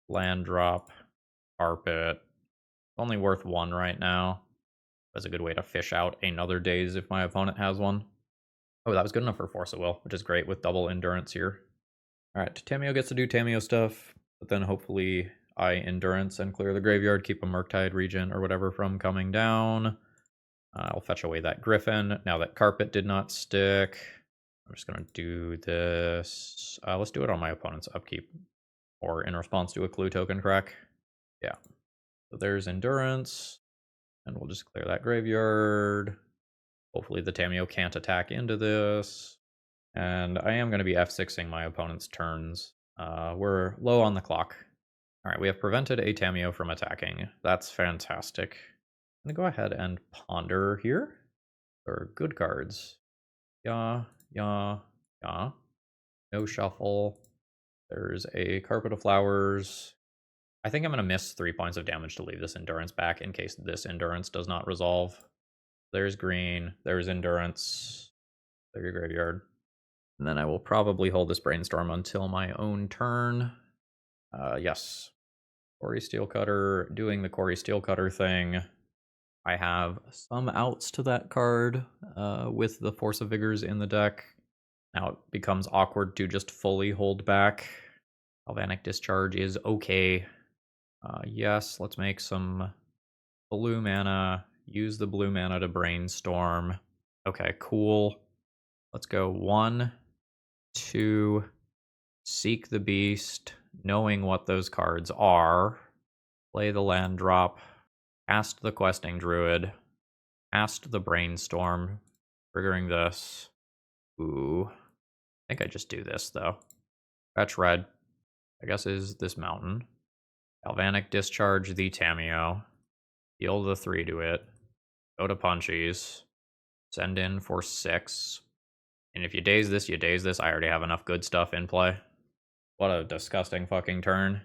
Land drop. Carpet. Only worth 1 right now. That's a good way to fish out another Daze if my opponent has one. Oh, that was good enough for Force of Will, which is great with double Endurance here. Alright, Tamiyo gets to do Tamiyo stuff, but then hopefully I Endurance and clear the graveyard, keep a Murktide Regent or whatever from coming down. I'll fetch away that Griffin. Now that Carpet did not stick, I'm just going to do this. Let's do it on my opponent's upkeep, or in response to a clue token crack. Yeah. So there's Endurance. And we'll just clear that graveyard. Hopefully the Tamiyo can't attack into this. And I am going to be F6ing my opponent's turns. We're low on the clock. Alright, we have prevented a Tamiyo from attacking. That's fantastic. I'm going to go ahead and Ponder here. They're good cards. Yeah. No Shuffle. There's a Carpet of Flowers. I think I'm going to miss 3 points of damage to leave this Endurance back in case this Endurance does not resolve. There's green. There's Endurance. There's your graveyard. And then I will probably hold this Brainstorm until my own turn. Yes. Quarry Steelcutter, doing the Quarry Steelcutter thing. I have some outs to that card with the Force of Vigors in the deck. Now it becomes awkward to just fully hold back. Galvanic Discharge is okay. Yes, let's make some blue mana. Use the blue mana to Brainstorm. Okay, cool. Let's go 1, 2, Seek the Beast, knowing what those cards are. Play the land drop. Cast the Questing Druid. Cast the Brainstorm. Triggering this. Ooh. I think I just do this, though. Fetch red. I guess is this mountain. Galvanic Discharge the Tameo. Deal the 3 to it. Go to Punchies. Send in for 6. And if you daze this, you daze this. I already have enough good stuff in play. What a disgusting fucking turn.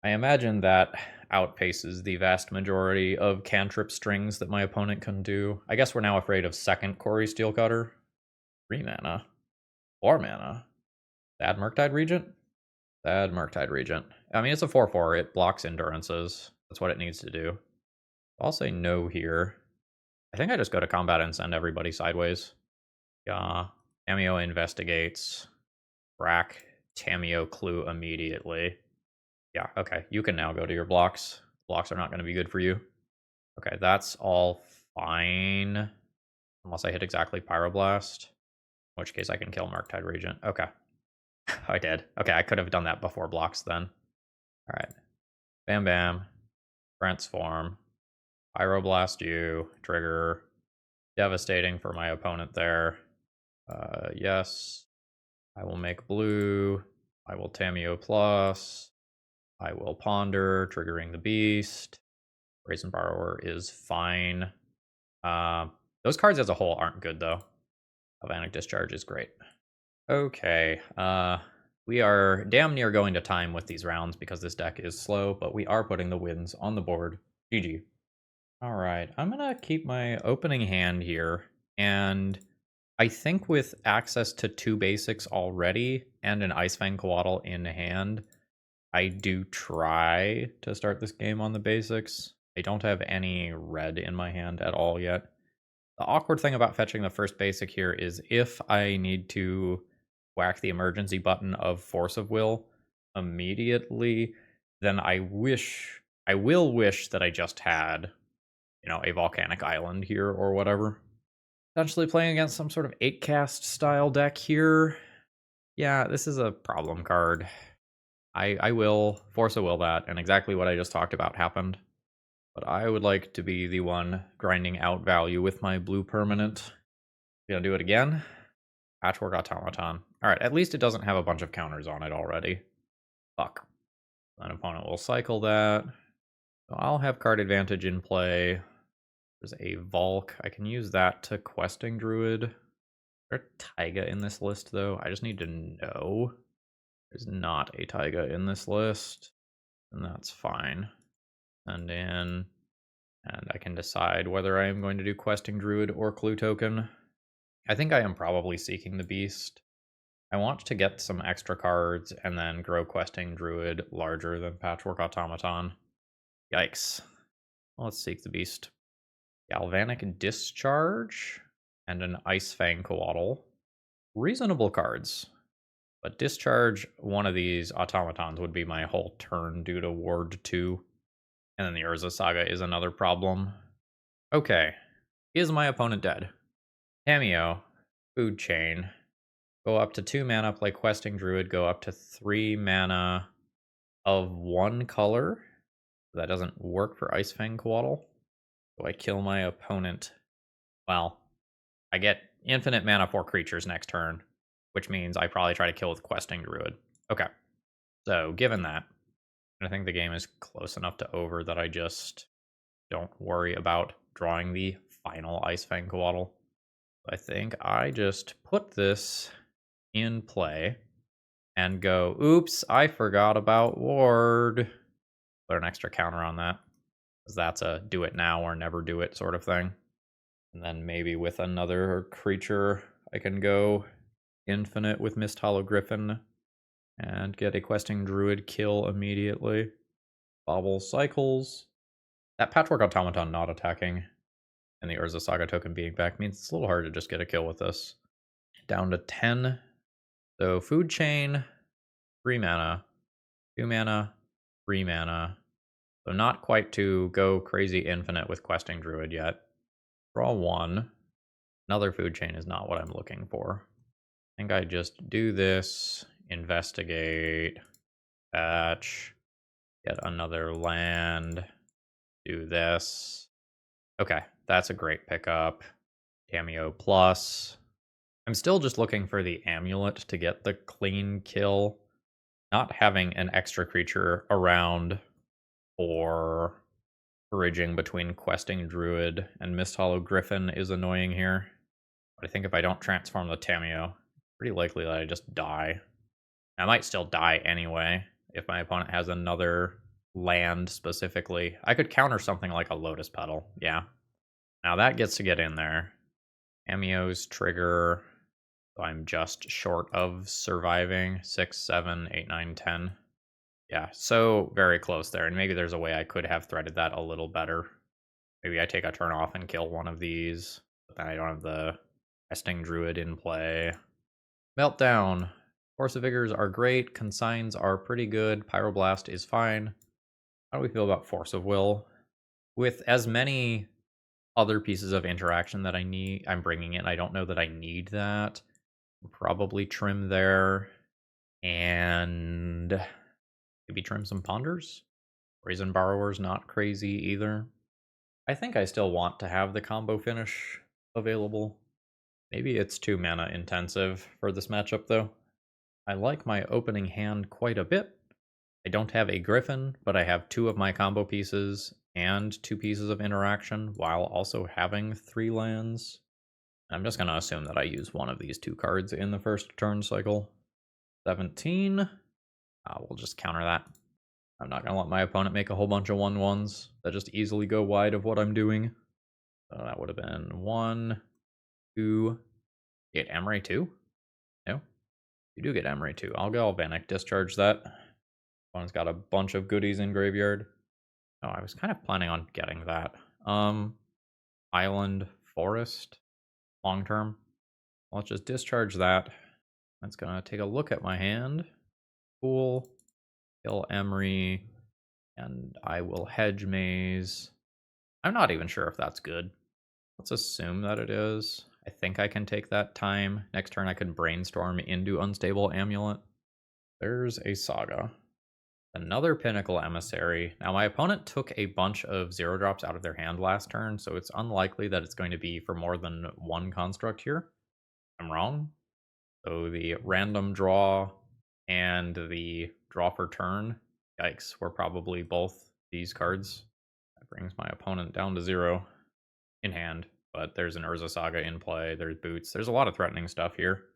I imagine that outpaces the vast majority of cantrip strings that my opponent can do. I guess we're now afraid of second Quarry Steelcutter. 3 mana. 4 mana. Bad Murktide Regent? Bad Murktide Regent. I mean, it's a 4/4. It blocks endurances. That's what it needs to do. I'll say no here. I think I just go to combat and send everybody sideways. Yeah. Tameo investigates. Rack Tameo Clue immediately. Yeah, okay. You can now go to your blocks. Blocks are not going to be good for you. Okay, that's all fine. Unless I hit exactly Pyroblast. In which case I can kill Murktide Regent. Okay. I did. Okay, I could have done that before blocks then. Alright. Bam bam. Transform. Pyroblast you. Trigger. Devastating for my opponent there. Yes. I will make blue. I will Tameo plus. I will Ponder, triggering the Beast. Brazen Borrower is fine. Those cards as a whole aren't good, though. Galvanic Discharge is great. Okay, we are damn near going to time with these rounds because this deck is slow, but we are putting the wins on the board. GG. Alright, I'm gonna keep my opening hand here, and I think with access to 2 basics already, and an Icefang Coatl in hand, I do try to start this game on the basics. I don't have any red in my hand at all yet. The awkward thing about fetching the first basic here is if I need to whack the emergency button of Force of Will immediately, then I will wish that I just had, you know, a Volcanic Island here or whatever. Potentially playing against some sort of 8-cast style deck here. Yeah, this is a problem card. I will Force a Will that, and exactly what I just talked about happened. But I would like to be the one grinding out value with my blue permanent. Gonna do it again. Patchwork Automaton. Alright, at least it doesn't have a bunch of counters on it already. Fuck. An opponent will cycle that. So I'll have card advantage in play. There's a Volk. I can use that to Questing Druid. Is there a Taiga in this list, though? I just need to know. There's not a Taiga in this list, and that's fine. And in, and I can decide whether I am going to do Questing Druid or Clue Token. I think I am probably Seeking the Beast. I want to get some extra cards and then grow Questing Druid larger than Patchwork Automaton. Yikes. Let's Seek the Beast. Galvanic Discharge and an Icefang Coatl. Reasonable cards. But Discharge one of these automatons would be my whole turn due to Ward 2. And then the Urza Saga is another problem. Okay. Is my opponent dead? Tameo. Food Chain. Go up to 2 mana, play Questing Druid, go up to 3 mana of 1 color. That doesn't work for Icefang Coatl. So I kill my opponent. Well, I get infinite mana for creatures next turn, which means I probably try to kill with Questing Druid. Okay. So given that, I think the game is close enough to over that I just don't worry about drawing the final Icefang Coatl. I think I just put this in play and go, oops, I forgot about Ward. Put an extra counter on that, because that's a do it now or never do it sort of thing. And then maybe with another creature, I can go infinite with Misthollow Griffin and get a questing druid kill immediately. Bobble cycles. That Patchwork Automaton not attacking and the Urza Saga token being back means it's a little hard to just get a kill with this. Down to 10. So food chain, 3 mana, 2 mana, 3 mana. So not quite to go crazy infinite with questing druid yet. Draw 1. Another food chain is not what I'm looking for. I think I just do this, investigate, fetch, get another land, do this. Okay, that's a great pickup. Cameo plus. I'm still just looking for the amulet to get the clean kill. Not having an extra creature around or bridging between questing druid and Misthollow Griffin is annoying here. But I think if I don't transform the Tameo, pretty likely that I just die. I might still die anyway if my opponent has another land specifically. I could counter something like a Lotus Petal, yeah. Now that gets to get in there. Tameos trigger, so I'm just short of surviving. 6, 7, 8, 9, 10. Yeah, so very close there. And maybe there's a way I could have threaded that a little better. Maybe I take a turn off and kill one of these, but then I don't have the Questing Druid in play. Meltdown. Force of Vigors are great. Consigns are pretty good. Pyroblast is fine. How do we feel about Force of Will? With as many other pieces of interaction that I'm bringing in, I don't know that I need that. Probably trim there. And maybe trim some Ponders. Brazen Borrower's not crazy either. I think I still want to have the combo finish available. Maybe it's too mana intensive for this matchup though. I like my opening hand quite a bit. I don't have a Griffin, but I have 2 of my combo pieces and 2 pieces of interaction while also having 3 lands. I'm just going to assume that I use one of these 2 cards in the first turn cycle. 17. We'll just counter that. I'm not going to let my opponent make a whole bunch of 1/1s that just easily go wide of what I'm doing. So that would have been 1, 2. Get Emry 2? No? You do get Emry 2. I'll Galvanic Discharge that. One's got a bunch of goodies in graveyard. Oh, I was kind of planning on getting that. Island Forest. Long term. Let's just discharge that. That's gonna take a look at my hand. Cool. Kill Emry. And I will Hedge Maze. I'm not even sure if that's good. Let's assume that it is. I think I can take that time. Next turn I can Brainstorm into Unstable Amulet. There's a Saga. Another Pinnacle Emissary. Now my opponent took a bunch of 0-drops out of their hand last turn, so it's unlikely that it's going to be for more than 1 construct here. I'm wrong. So the random draw and the draw for turn, yikes, were probably both these cards. That brings my opponent down to 0 in hand, but there's an Urza Saga in play, there's boots, there's a lot of threatening stuff here.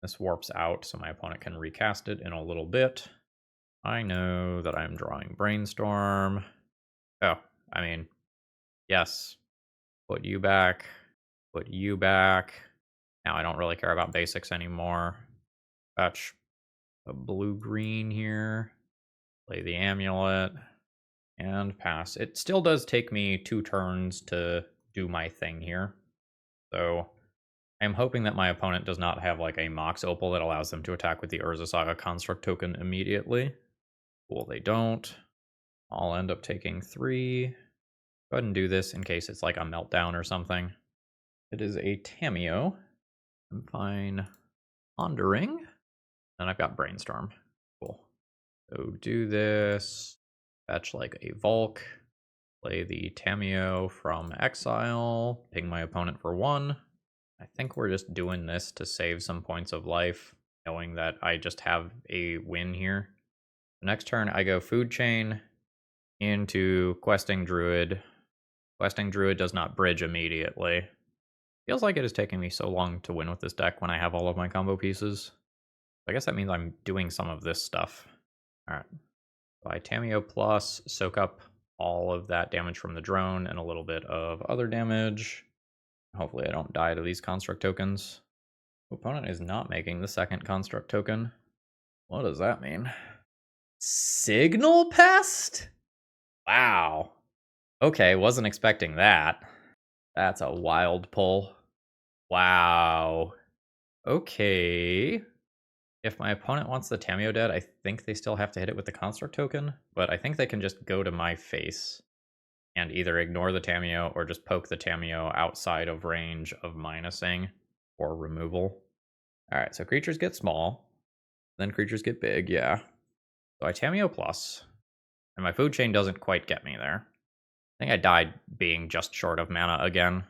This warps out, so my opponent can recast it in a little bit. I know that I'm drawing Brainstorm. Oh, I mean, yes. Put you back. Put you back. Now I don't really care about basics anymore. Fetch a blue-green here. Play the amulet. And pass. It still does take me 2 turns to do my thing here. So I'm hoping that my opponent does not have like a Mox Opal that allows them to attack with the Urza Saga Construct token immediately. Cool, they don't. I'll end up taking 3. Go ahead and do this in case it's like a meltdown or something. It is a Tameo. I'm fine pondering. And I've got Brainstorm. Cool. So do this. Fetch like a Volk. Play the Tameo from exile. Ping my opponent for 1. I think we're just doing this to save some points of life, knowing that I just have a win here. Next turn, I go Food Chain into Questing Druid. Questing Druid does not bridge immediately. Feels like it is taking me so long to win with this deck when I have all of my combo pieces. I guess that means I'm doing some of this stuff. Alright. By Tameo plus, soak up all of that damage from the drone and a little bit of other damage. Hopefully I don't die to these construct tokens. Opponent is not making the second construct token. What does that mean? Signal Pest? Wow. Okay, wasn't expecting that. That's a wild pull. Wow. Okay. If my opponent wants the Tameo dead, I think they still have to hit it with the construct token, but I think they can just go to my face and either ignore the Tameo or just poke the Tameo outside of range of minusing or removal. Alright, so creatures get small, then creatures get big, yeah. So I Tameo plus, and my food chain doesn't quite get me there. I think I died being just short of mana again.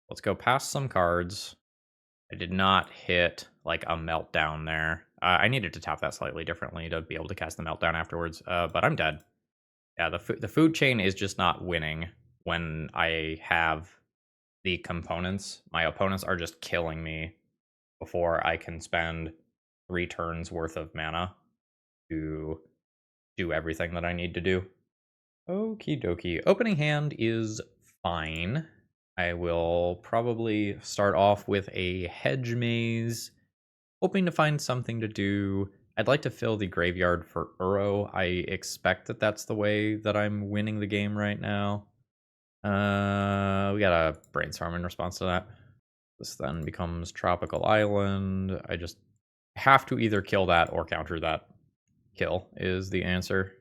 Let's go past some cards. I did not hit like a meltdown there. I needed to tap that slightly differently to be able to cast the meltdown afterwards, but I'm dead. Yeah, the food chain is just not winning when I have the components. My opponents are just killing me before I can spend 3 turns worth of mana to do everything that I need to do. Okie dokie. Opening hand is fine. I will probably start off with a hedge maze, hoping to find something to do. I'd like to fill the graveyard for Uro. I expect that that's the way that I'm winning the game right now. We got a brainstorm in response to that. This then becomes Tropical Island. I just have to either kill that or counter that. Kill is the answer.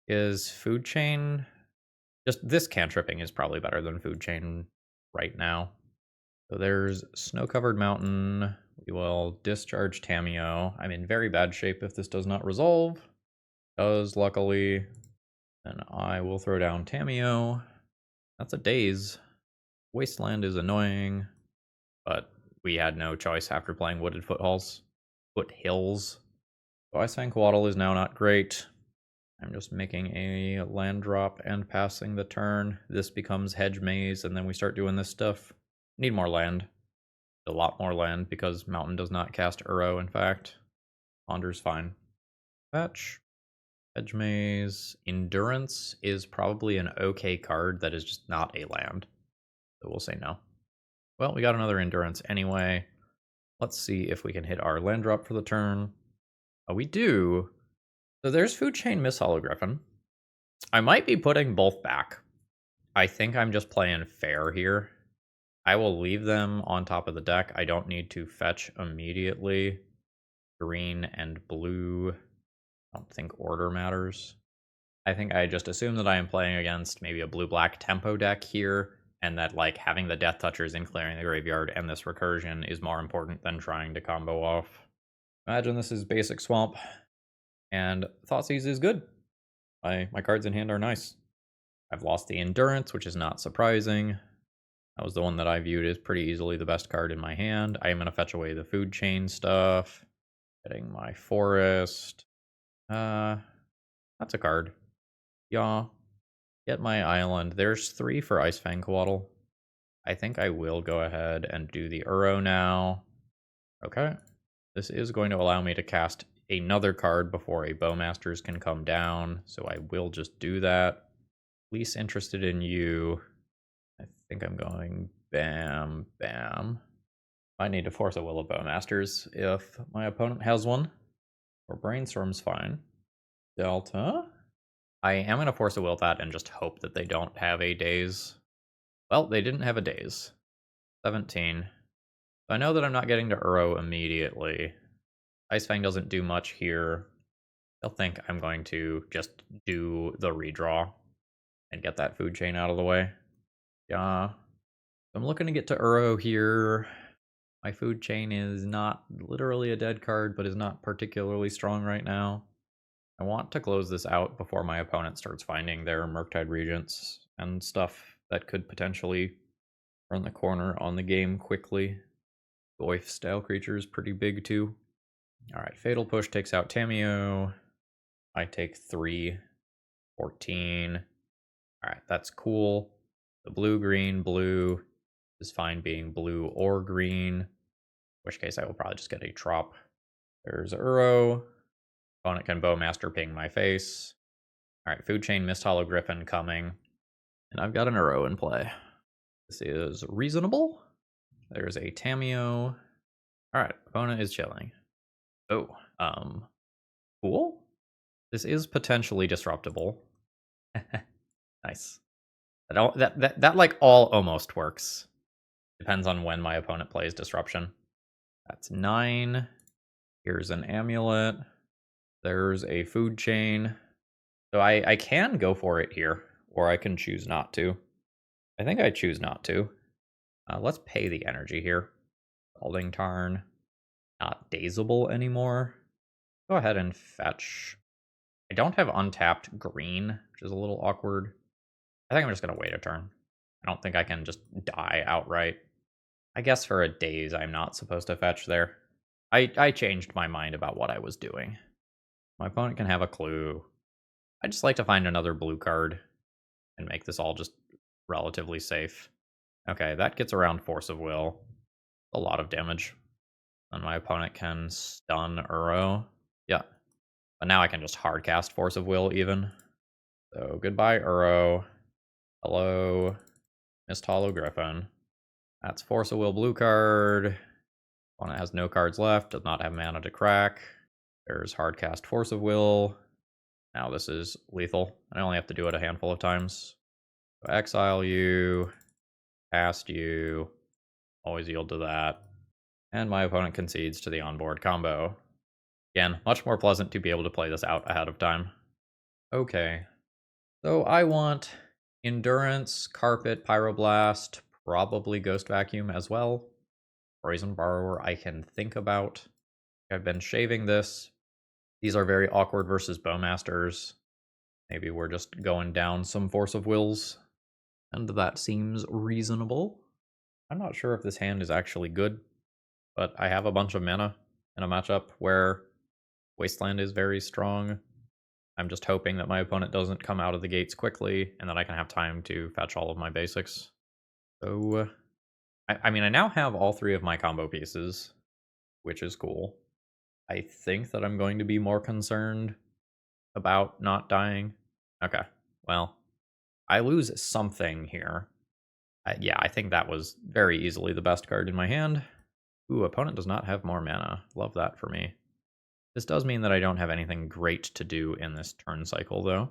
Is Food Chain... Just this cantripping is probably better than Food Chain right now. So there's Snow-Covered Mountain. We will discharge Tameo. I'm in very bad shape if this does not resolve. Does, luckily. And I will throw down Tameo. That's a daze. Wasteland is annoying, but we had no choice after playing Wooded Foothills. So Icefang Coatl is now not great. I'm just making a land drop and passing the turn. This becomes Hedge Maze, and then we start doing this stuff. Need more land. A lot more land, because Mountain does not cast Uro, in fact. Ponder's fine. Fetch. Hedge Maze. Endurance is probably an okay card that is just not a land. So we'll say no. Well, we got another Endurance anyway. Let's see if we can hit our land drop for the turn. Oh, we do. So there's Food Chain Misthollow Griffin. I might be putting both back. I think I'm just playing fair here. I will leave them on top of the deck. I don't need to fetch immediately. Green and blue. I don't think order matters. I think I just assume that I am playing against maybe a blue-black tempo deck here, and that like having the Death Touchers and clearing the graveyard and this recursion is more important than trying to combo off. Imagine this is basic Swamp. And Thoughtseize is good. My cards in hand are nice. I've lost the Endurance, which is not surprising. That was the one that I viewed as pretty easily the best card in my hand. I am going to fetch away the Food Chain stuff. Getting my Forest. That's a card. Yeah. Get my Island. There's 3 for Icefang Coatl. I think I will go ahead and do the Uro now. Okay. This is going to allow me to cast another card before a Bowmasters can come down, so I will just do that. Least interested in you. I think I'm going bam, bam. I need to force a Will of Bowmasters if my opponent has one. Or Brainstorm's fine. Delta. I am going to force a Will that and just hope that they don't have a Daze. Well, they didn't have a Daze. 17. I know that I'm not getting to Uro immediately. Icefang doesn't do much here. They'll think I'm going to just do the redraw and get that Food Chain out of the way. Yeah. I'm looking to get to Uro here. My Food Chain is not literally a dead card, but is not particularly strong right now. I want to close this out before my opponent starts finding their Murktide Regents and stuff that could potentially turn the corner on the game quickly. Goyf style creature is pretty big too. Alright, Fatal Push takes out Tameo. I take 3. 14. Alright, that's cool. The blue is fine being blue or green. In which case I will probably just get a Trop. There's Uro. Opponent can Bowmaster ping my face. Alright, Food Chain Misthollow Griffin coming. And I've got an Uro in play. This is reasonable. There's a Tameo. Alright, opponent is chilling. Oh, cool? This is potentially disruptible. Nice. That like all almost works. Depends on when my opponent plays disruption. That's 9. Here's an amulet. There's a food chain. So I can go for it here, or I can choose not to. I think I choose not to. Let's pay the energy here. Scalding Tarn. Not dazable anymore. Go ahead and fetch. I don't have untapped green, which is a little awkward. I think I'm just going to wait a turn. I don't think I can just die outright. I guess for a daze, I'm not supposed to fetch there. I changed my mind about what I was doing. My opponent can have a clue. I just like to find another blue card and make this all just relatively safe. Okay, that gets around Force of Will. A lot of damage. And my opponent can stun Uro. Yeah. But now I can just hardcast Force of Will even. So goodbye Uro. Hello Misthollow Griffin. That's Force of Will blue card. Opponent has no cards left, does not have mana to crack. There's hardcast Force of Will. Now this is lethal. I only have to do it a handful of times. So exile you, cast you, always yield to that. And my opponent concedes to the onboard combo. Again, much more pleasant to be able to play this out ahead of time. Okay. So I want Endurance, Carpet, Pyroblast, probably Ghost Vacuum as well. Poison Borrower I can think about. I've been shaving this. These are very awkward versus Bowmasters. Maybe we're just going down some Force of Wills. And that seems reasonable. I'm not sure if this hand is actually good, but I have a bunch of mana in a matchup where Wasteland is very strong. I'm just hoping that my opponent doesn't come out of the gates quickly, and that I can have time to fetch all of my basics. So, I mean, I now have all 3 of my combo pieces, which is cool. I think that I'm going to be more concerned about not dying. Okay, well, I lose something here. Yeah, I think that was very easily the best card in my hand. Ooh, opponent does not have more mana. Love that for me. This does mean that I don't have anything great to do in this turn cycle, though.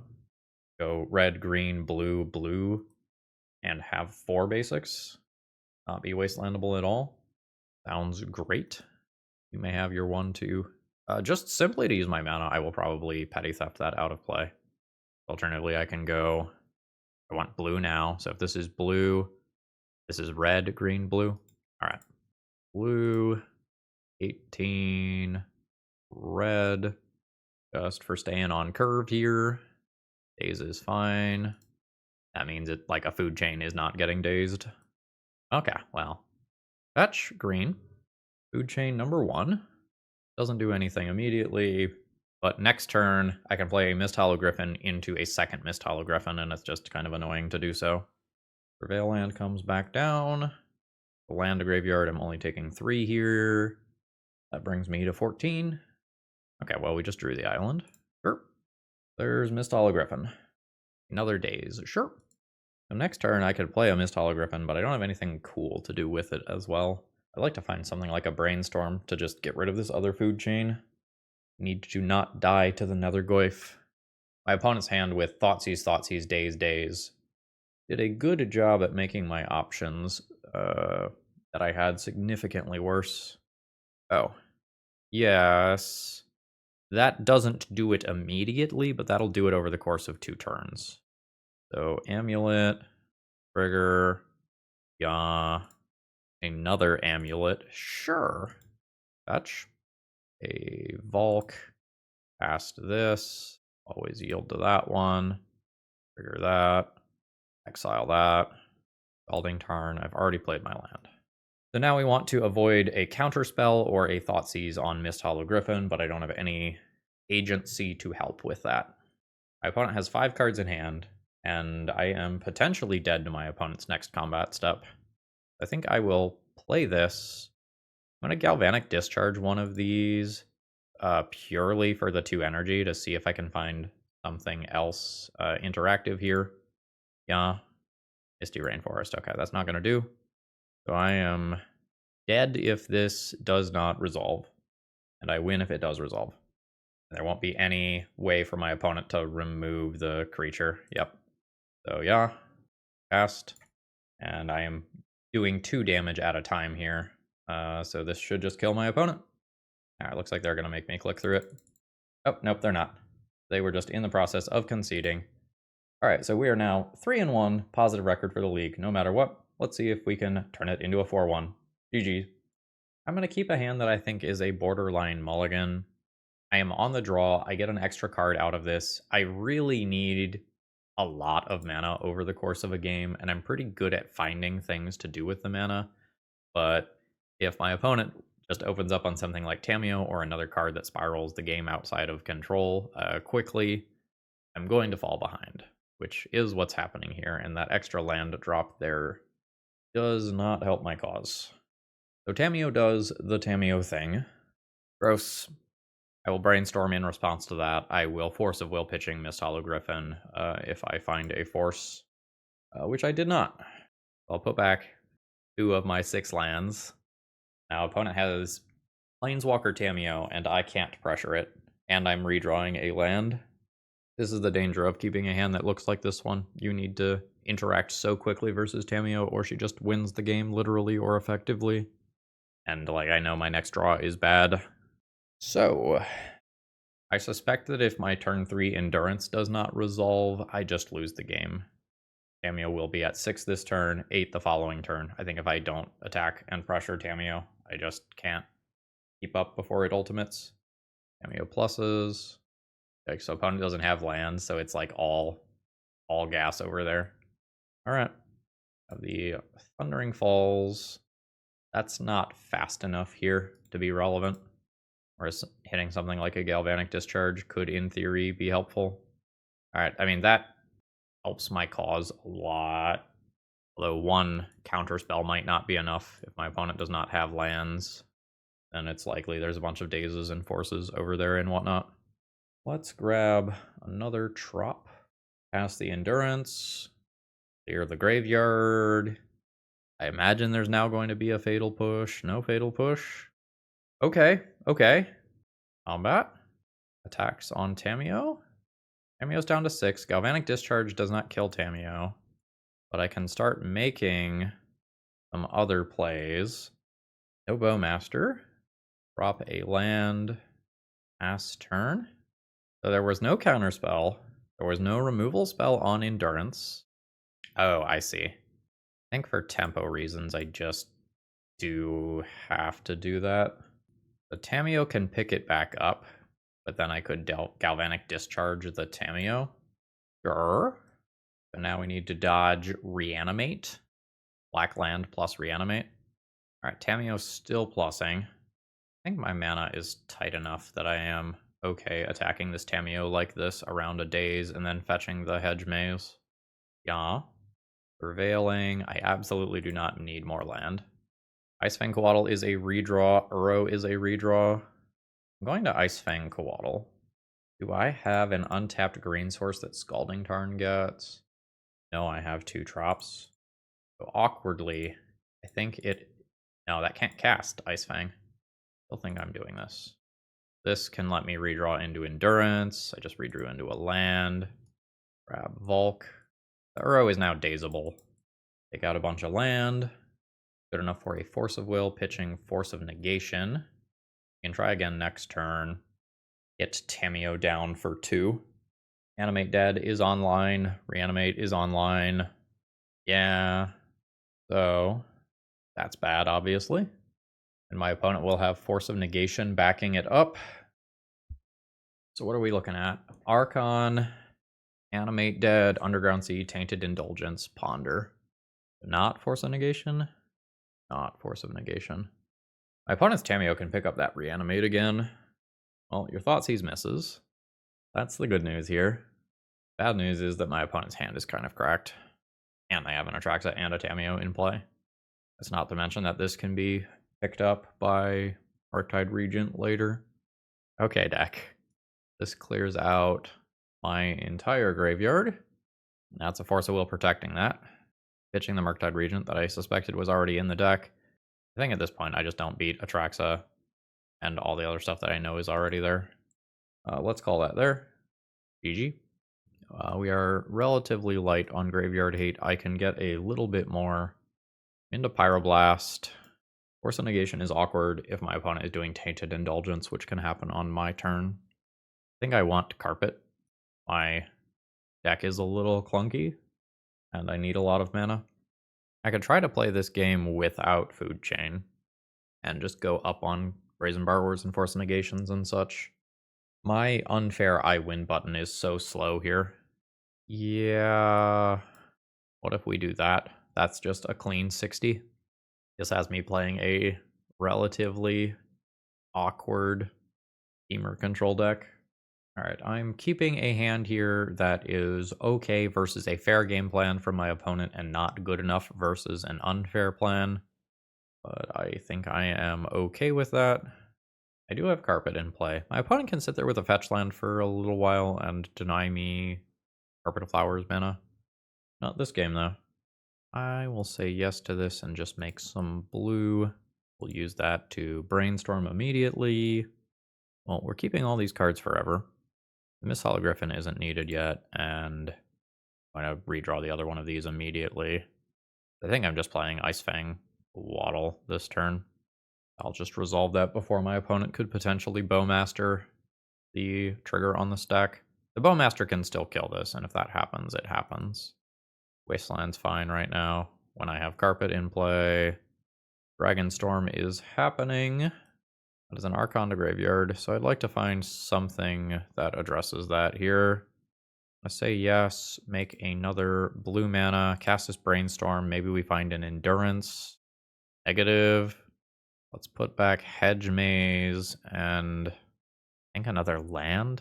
Go red, green, blue, blue, and have 4 basics. Not be wastelandable at all. Sounds great. You may have your 1-2. Just simply to use my mana, I will probably Petty Theft that out of play. Alternatively, I can go... I want blue now, so if this is blue, this is red, green, blue. Alright. Blue, 18, red, just for staying on curve here. Daze is fine. That means it like a food chain is not getting dazed. Okay, well. Fetch, green. Food chain number 1. Doesn't do anything immediately, but next turn I can play a Misthollow Griffin into a second Misthollow Griffin, and it's just kind of annoying to do so. Prevail land comes back down. The land to graveyard, I'm only taking 3 here. That brings me to 14. Okay, well, we just drew the island. Sure. There's Misthollow Griffin. Another daze. Sure. So next turn I could play a Misthollow Griffin, but I don't have anything cool to do with it as well. I'd like to find something like a Brainstorm to just get rid of this other food chain. Need to not die to the Nether Goyf. My opponent's hand with Thoughtseize, Daze, Daze did a good job at making my options that I had significantly worse. Oh. Yes. That doesn't do it immediately, but that'll do it over the course of 2 turns. So, Amulet, Trigger, yeah, another Amulet, sure. Fetch, a Volk, cast this, always yield to that one, trigger that, exile that, Scalding Tarn, I've already played my land. So now we want to avoid a counterspell or a Thoughtseize on Misthollow Griffin, but I don't have any agency to help with that. My opponent has 5 cards in hand, and I am potentially dead to my opponent's next combat step. I think I will play this. I'm going to Galvanic Discharge one of these purely for the 2 energy to see if I can find something else interactive here. Yeah, Misty Rainforest. Okay, that's not going to do. So I am dead if this does not resolve, and I win if it does resolve. There won't be any way for my opponent to remove the creature. Yep. So yeah, cast, and I am doing 2 damage at a time here. So this should just kill my opponent. Alright, looks like they're going to make me click through it. Oh, nope, they're not. They were just in the process of conceding. Alright, so we are now 3-1, positive record for the league, no matter what. Let's see if we can turn it into a 4-1. GG. I'm going to keep a hand that I think is a borderline mulligan. I am on the draw. I get an extra card out of this. I really need a lot of mana over the course of a game, and I'm pretty good at finding things to do with the mana. But if my opponent just opens up on something like Tamiyo or another card that spirals the game outside of control quickly, I'm going to fall behind, which is what's happening here. And that extra land drop there does not help my cause. So Tamiyo does the Tamiyo thing. Gross. I will brainstorm in response to that. I will Force of Will pitching Misthollow Griffin if I find a force, which I did not. I'll put back 2 of my 6 lands. Now, opponent has Planeswalker Tamiyo, and I can't pressure it, and I'm redrawing a land. This is the danger of keeping a hand that looks like this one. You need to interact so quickly versus Tamiyo, or she just wins the game literally or effectively. And, like, I know my next draw is bad. So, I suspect that if my turn 3 Endurance does not resolve, I just lose the game. Tamiyo will be at 6 this turn, 8 the following turn. I think if I don't attack and pressure Tamiyo, I just can't keep up before it ultimates. Tamiyo pluses. Like, so opponent doesn't have lands, so it's like all gas over there. Alright. The Thundering Falls. That's not fast enough here to be relevant. Whereas hitting something like a Galvanic Discharge could, in theory, be helpful. Alright, I mean, that helps my cause a lot. Although 1 counterspell might not be enough if my opponent does not have lands. Then it's likely there's a bunch of dazes and forces over there and whatnot. Let's grab another Trop. Pass the Endurance. Clear the graveyard. I imagine there's now going to be a Fatal Push. No Fatal Push. Okay. Combat. Attacks on Tamiyo. Tamiyo's down to 6. Galvanic Discharge does not kill Tamiyo. But I can start making some other plays. No Bowmaster. Drop a land. Pass turn. So there was no counterspell. There was no removal spell on Endurance. Oh, I see. I think for tempo reasons, I just do have to do that. The Tamiyo can pick it back up, but then I could Galvanic Discharge the Tamiyo. Sure. So now we need to dodge Reanimate. Black land plus Reanimate. Alright, Tamiyo's still plussing. I think my mana is tight enough that I am okay attacking this Tamiyo like this around a daze and then fetching the Hedge Maze. Yeah. Prevailing. I absolutely do not need more land. Icefang Coatl is a redraw. Uro is a redraw. I'm going to Icefang Coatl. Do I have an untapped green source that Scalding Tarn gets? No, I have 2 Trops. So awkwardly, I think it... No, that can't cast Icefang. Still think I'm doing this. This can let me redraw into Endurance. I just redrew into a land. Grab Volk. The Uro is now dazable. Take out a bunch of land. Good enough for a Force of Will, pitching Force of Negation. You can try again next turn. Get Tamiyo down for 2. Animate Dead is online. Reanimate is online. Yeah. So, that's bad, obviously. And my opponent will have Force of Negation backing it up. So what are we looking at? Archon, Animate Dead, Underground Sea, Tainted Indulgence, Ponder. Not Force of Negation? Not Force of Negation. My opponent's Tamiyo can pick up that Reanimate again. Well, your Thoughtseize misses. That's the good news here. Bad news is that my opponent's hand is kind of cracked. And they have an Atraxa and a Tamiyo in play. That's not to mention that this can be picked up by Arctide Regent later. Okay, deck. This clears out my entire graveyard. That's a Force of Will protecting that. Pitching the Murktide Regent that I suspected was already in the deck. I think at this point I just don't beat Atraxa and all the other stuff that I know is already there. Let's call that there. GG. We are relatively light on Graveyard Hate. I can get a little bit more into Pyroblast. Force of Negation is awkward if my opponent is doing Tainted Indulgence, which can happen on my turn. I think I want Carpet. My deck is a little clunky, and I need a lot of mana. I could try to play this game without Food Chain, and just go up on Brazen Borrowers and Force of Negations and such. My unfair I win button is so slow here. Yeah. What if we do that? That's just a clean 60. This has me playing a relatively awkward Teamer control deck. Alright, I'm keeping a hand here that is okay versus a fair game plan from my opponent and not good enough versus an unfair plan. But I think I am okay with that. I do have Carpet in play. My opponent can sit there with a fetch land for a little while and deny me Carpet of Flowers mana. Not this game, though. I will say yes to this and just make some blue. We'll use that to brainstorm immediately. Well, we're keeping all these cards forever. The Misthollow Griffin isn't needed yet, and I'm going to redraw the other one of these immediately. I think I'm just playing Ice Fang Waddle this turn. I'll just resolve that before my opponent could potentially Bowmaster the trigger on the stack. The Bowmaster can still kill this, and if that happens, it happens. Wasteland's fine right now. When I have Carpet in play, Dragonstorm is happening. That is an Archon to Graveyard, so I'd like to find something that addresses that here. I say yes, make another blue mana, cast this Brainstorm, maybe we find an Endurance. Negative. Let's put back Hedge Maze and I think another land.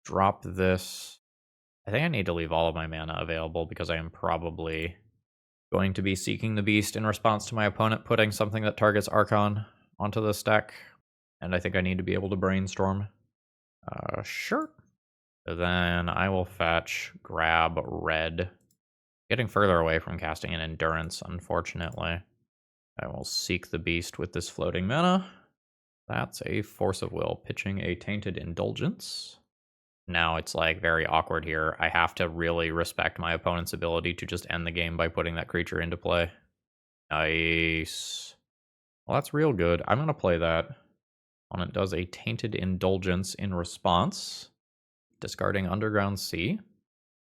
Drop this. I think I need to leave all of my mana available because I am probably going to be seeking the beast in response to my opponent putting something that targets Archon onto the stack. And I think I need to be able to brainstorm. Sure. So then I will fetch, grab red. Getting further away from casting an Endurance, unfortunately. I will seek the beast with this floating mana. That's a Force of Will, pitching a Tainted Indulgence. Now it's like very awkward here. I have to really respect my opponent's ability to just end the game by putting that creature into play. Nice. Well, that's real good. I'm going to play that. Opponent does a Tainted Indulgence in response. Discarding Underground Sea.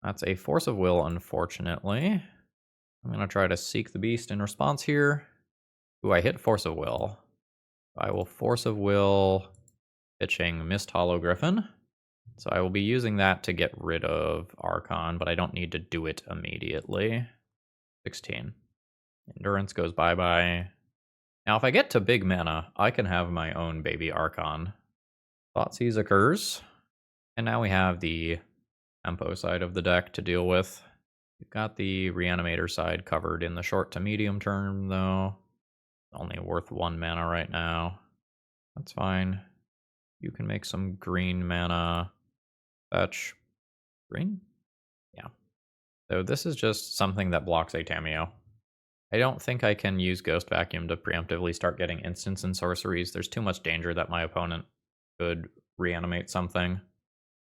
That's a Force of Will, unfortunately. I'm going to try to seek the beast in response here. Ooh, I hit Force of Will. I will Force of Will, pitching Misthollow Griffin. So I will be using that to get rid of Archon, but I don't need to do it immediately. 16. Endurance goes bye-bye. Now, if I get to big mana, I can have my own baby Archon. Thoughtseize occurs. And now we have the tempo side of the deck to deal with. We've got the Reanimator side covered in the short to medium term, though. Only worth 1 mana right now. That's fine. You can make some green mana. Fetch. Green? Yeah. So this is just something that blocks a Tameo. I don't think I can use Ghost Vacuum to preemptively start getting instants and sorceries. There's too much danger that my opponent could reanimate something.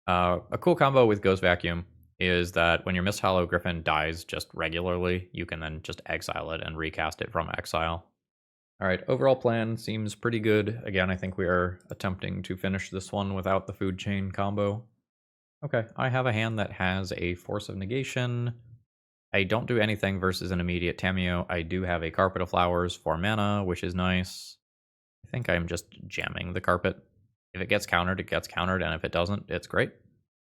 A cool combo with Ghost Vacuum is that when your Misthollow Griffin dies just regularly, you can then just exile it and recast it from exile. Alright, overall plan seems pretty good. Again, I think we are attempting to finish this one without the food chain combo. Okay, I have a hand that has a Force of Negation. I don't do anything versus an immediate Tameo. I do have a Carpet of Flowers for mana, which is nice. I think I'm just jamming the Carpet. If it gets countered, it gets countered, and if it doesn't, it's great.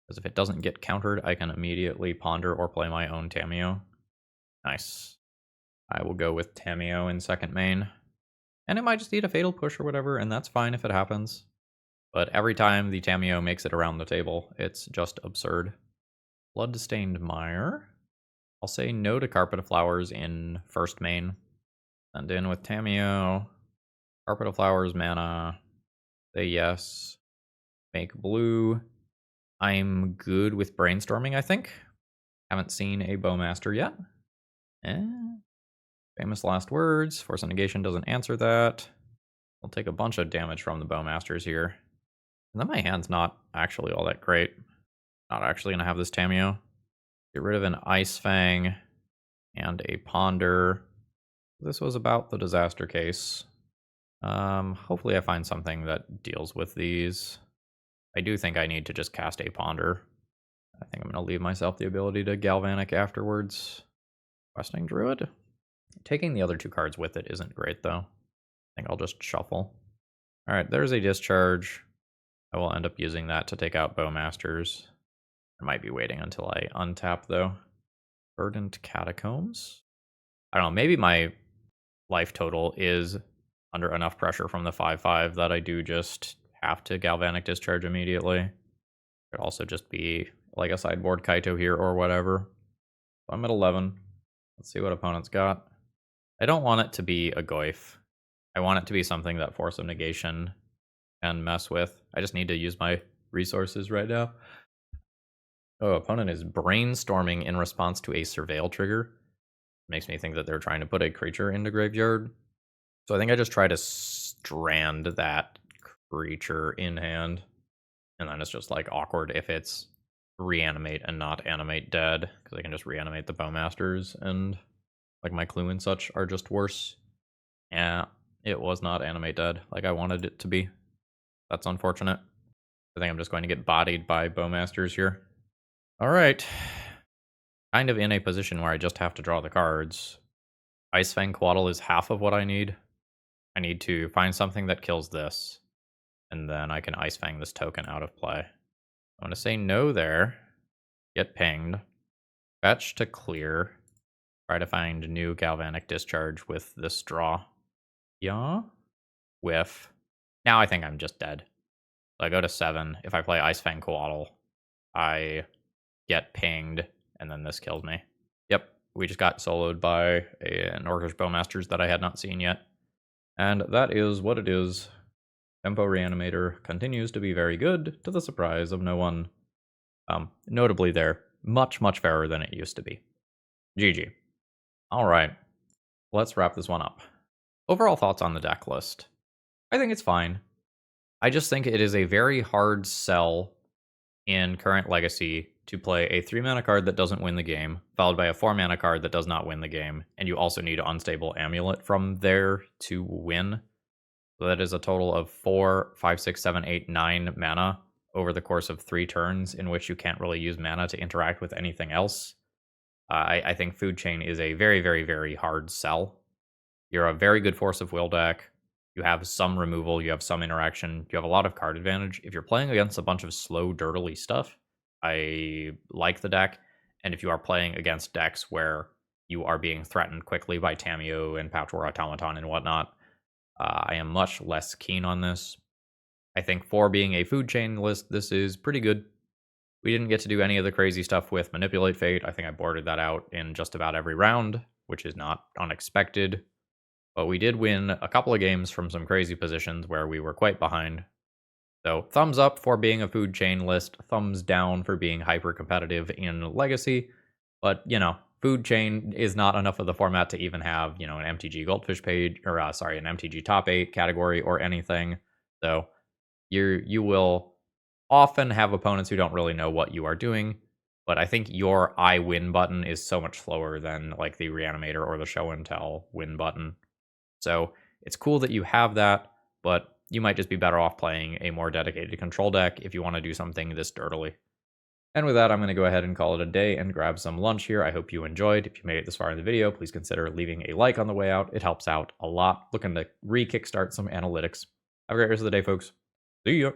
Because if it doesn't get countered, I can immediately ponder or play my own Tameo. Nice. I will go with Tameo in second main. And it might just need a Fatal Push or whatever, and that's fine if it happens. But every time the Tameo makes it around the table, it's just absurd. Bloodstained Mire. I'll say no to Carpet of Flowers in first main. Send in with Tameo. Carpet of Flowers mana. Say yes. Make blue. I'm good with brainstorming, I think. Haven't seen a Bowmaster yet. Famous last words. Force of negation doesn't answer that. We'll take a bunch of damage from the Bowmasters here. And then my hand's not actually all that great. Not actually going to have this Tamiyo. Get rid of an Ice Fang and a Ponder. This was about the disaster case. Hopefully I find something that deals with these. I do think I need to just cast a Ponder. I think I'm going to leave myself the ability to Galvanic afterwards. Questing Druid. Taking the other two cards with it isn't great, though. I think I'll just shuffle. Alright, there's a discharge. I will end up using that to take out Bowmasters. I might be waiting until I untap, though. Verdant Catacombs? I don't know, maybe my life total is under enough pressure from the 5/5 that I do just have to Galvanic Discharge immediately. Could also just be like a sideboard Kaito here or whatever. So I'm at 11. Let's see what opponent's got. I don't want it to be a Goyf. I want it to be something that Force of Negation can mess with. I just need to use my resources right now. Oh, opponent is brainstorming in response to a Surveil trigger. Makes me think that they're trying to put a creature into graveyard. So I think I just try to strand that creature in hand. And then it's just like awkward if it's reanimate and not animate dead. Because I can just reanimate the Bowmasters and like my clue and such are just worse. Yeah, it was not animate dead like I wanted it to be. That's unfortunate. I think I'm just going to get bodied by Bowmasters here. Alright. Kind of in a position where I just have to draw the cards. Ice Fang Quaddle is half of what I need. I need to find something that kills this. And then I can Ice Fang this token out of play. I'm going to say no there. Get pinged. Fetch to clear. Try to find new Galvanic Discharge with this draw. Yeah. Whiff. Now I think I'm just dead. So I go to 7. If I play Ice Fang Coatl, I get pinged, and then this kills me. Yep, we just got soloed by an Orcish Bowmasters that I had not seen yet. And that is what it is. Tempo Reanimator continues to be very good, to the surprise of no one. Notably, they're much, much fairer than it used to be. GG. Alright, let's wrap this one up. Overall thoughts on the deck list. I think it's fine. I just think it is a very hard sell in current Legacy to play a 3-mana card that doesn't win the game, followed by a 4-mana card that does not win the game, and you also need Unstable Amulet from there to win. So that is a total of 4, 5, 6, 7, 8, 9 mana over the course of 3 turns, in which you can't really use mana to interact with anything else. I think Food Chain is a very, very, very hard sell. You're a very good Force of Will deck. You have some removal, you have some interaction, you have a lot of card advantage. If you're playing against a bunch of slow, dirtily stuff, I like the deck. And if you are playing against decks where you are being threatened quickly by Tamiyo and Pouch War Automaton and whatnot, I am much less keen on this. I think for being a Food Chain list, this is pretty good. We didn't get to do any of the crazy stuff with Manipulate Fate. I think I boarded that out in just about every round, which is not unexpected. But we did win a couple of games from some crazy positions where we were quite behind. So thumbs up for being a Food Chain list, thumbs down for being hyper competitive in Legacy. But, you know, Food Chain is not enough of the format to even have, you know, an MTG Goldfish page, or an MTG Top 8 category or anything. So you will often have opponents who don't really know what you are doing. But I think your I win button is so much slower than like the Reanimator or the Show and Tell win button. So it's cool that you have that, but you might just be better off playing a more dedicated control deck if you want to do something this dirtily. And with that, I'm going to go ahead and call it a day and grab some lunch here. I hope you enjoyed. If you made it this far in the video, please consider leaving a like on the way out. It helps out a lot. Looking to re-kickstart some analytics. Have a great rest of the day, folks. See ya.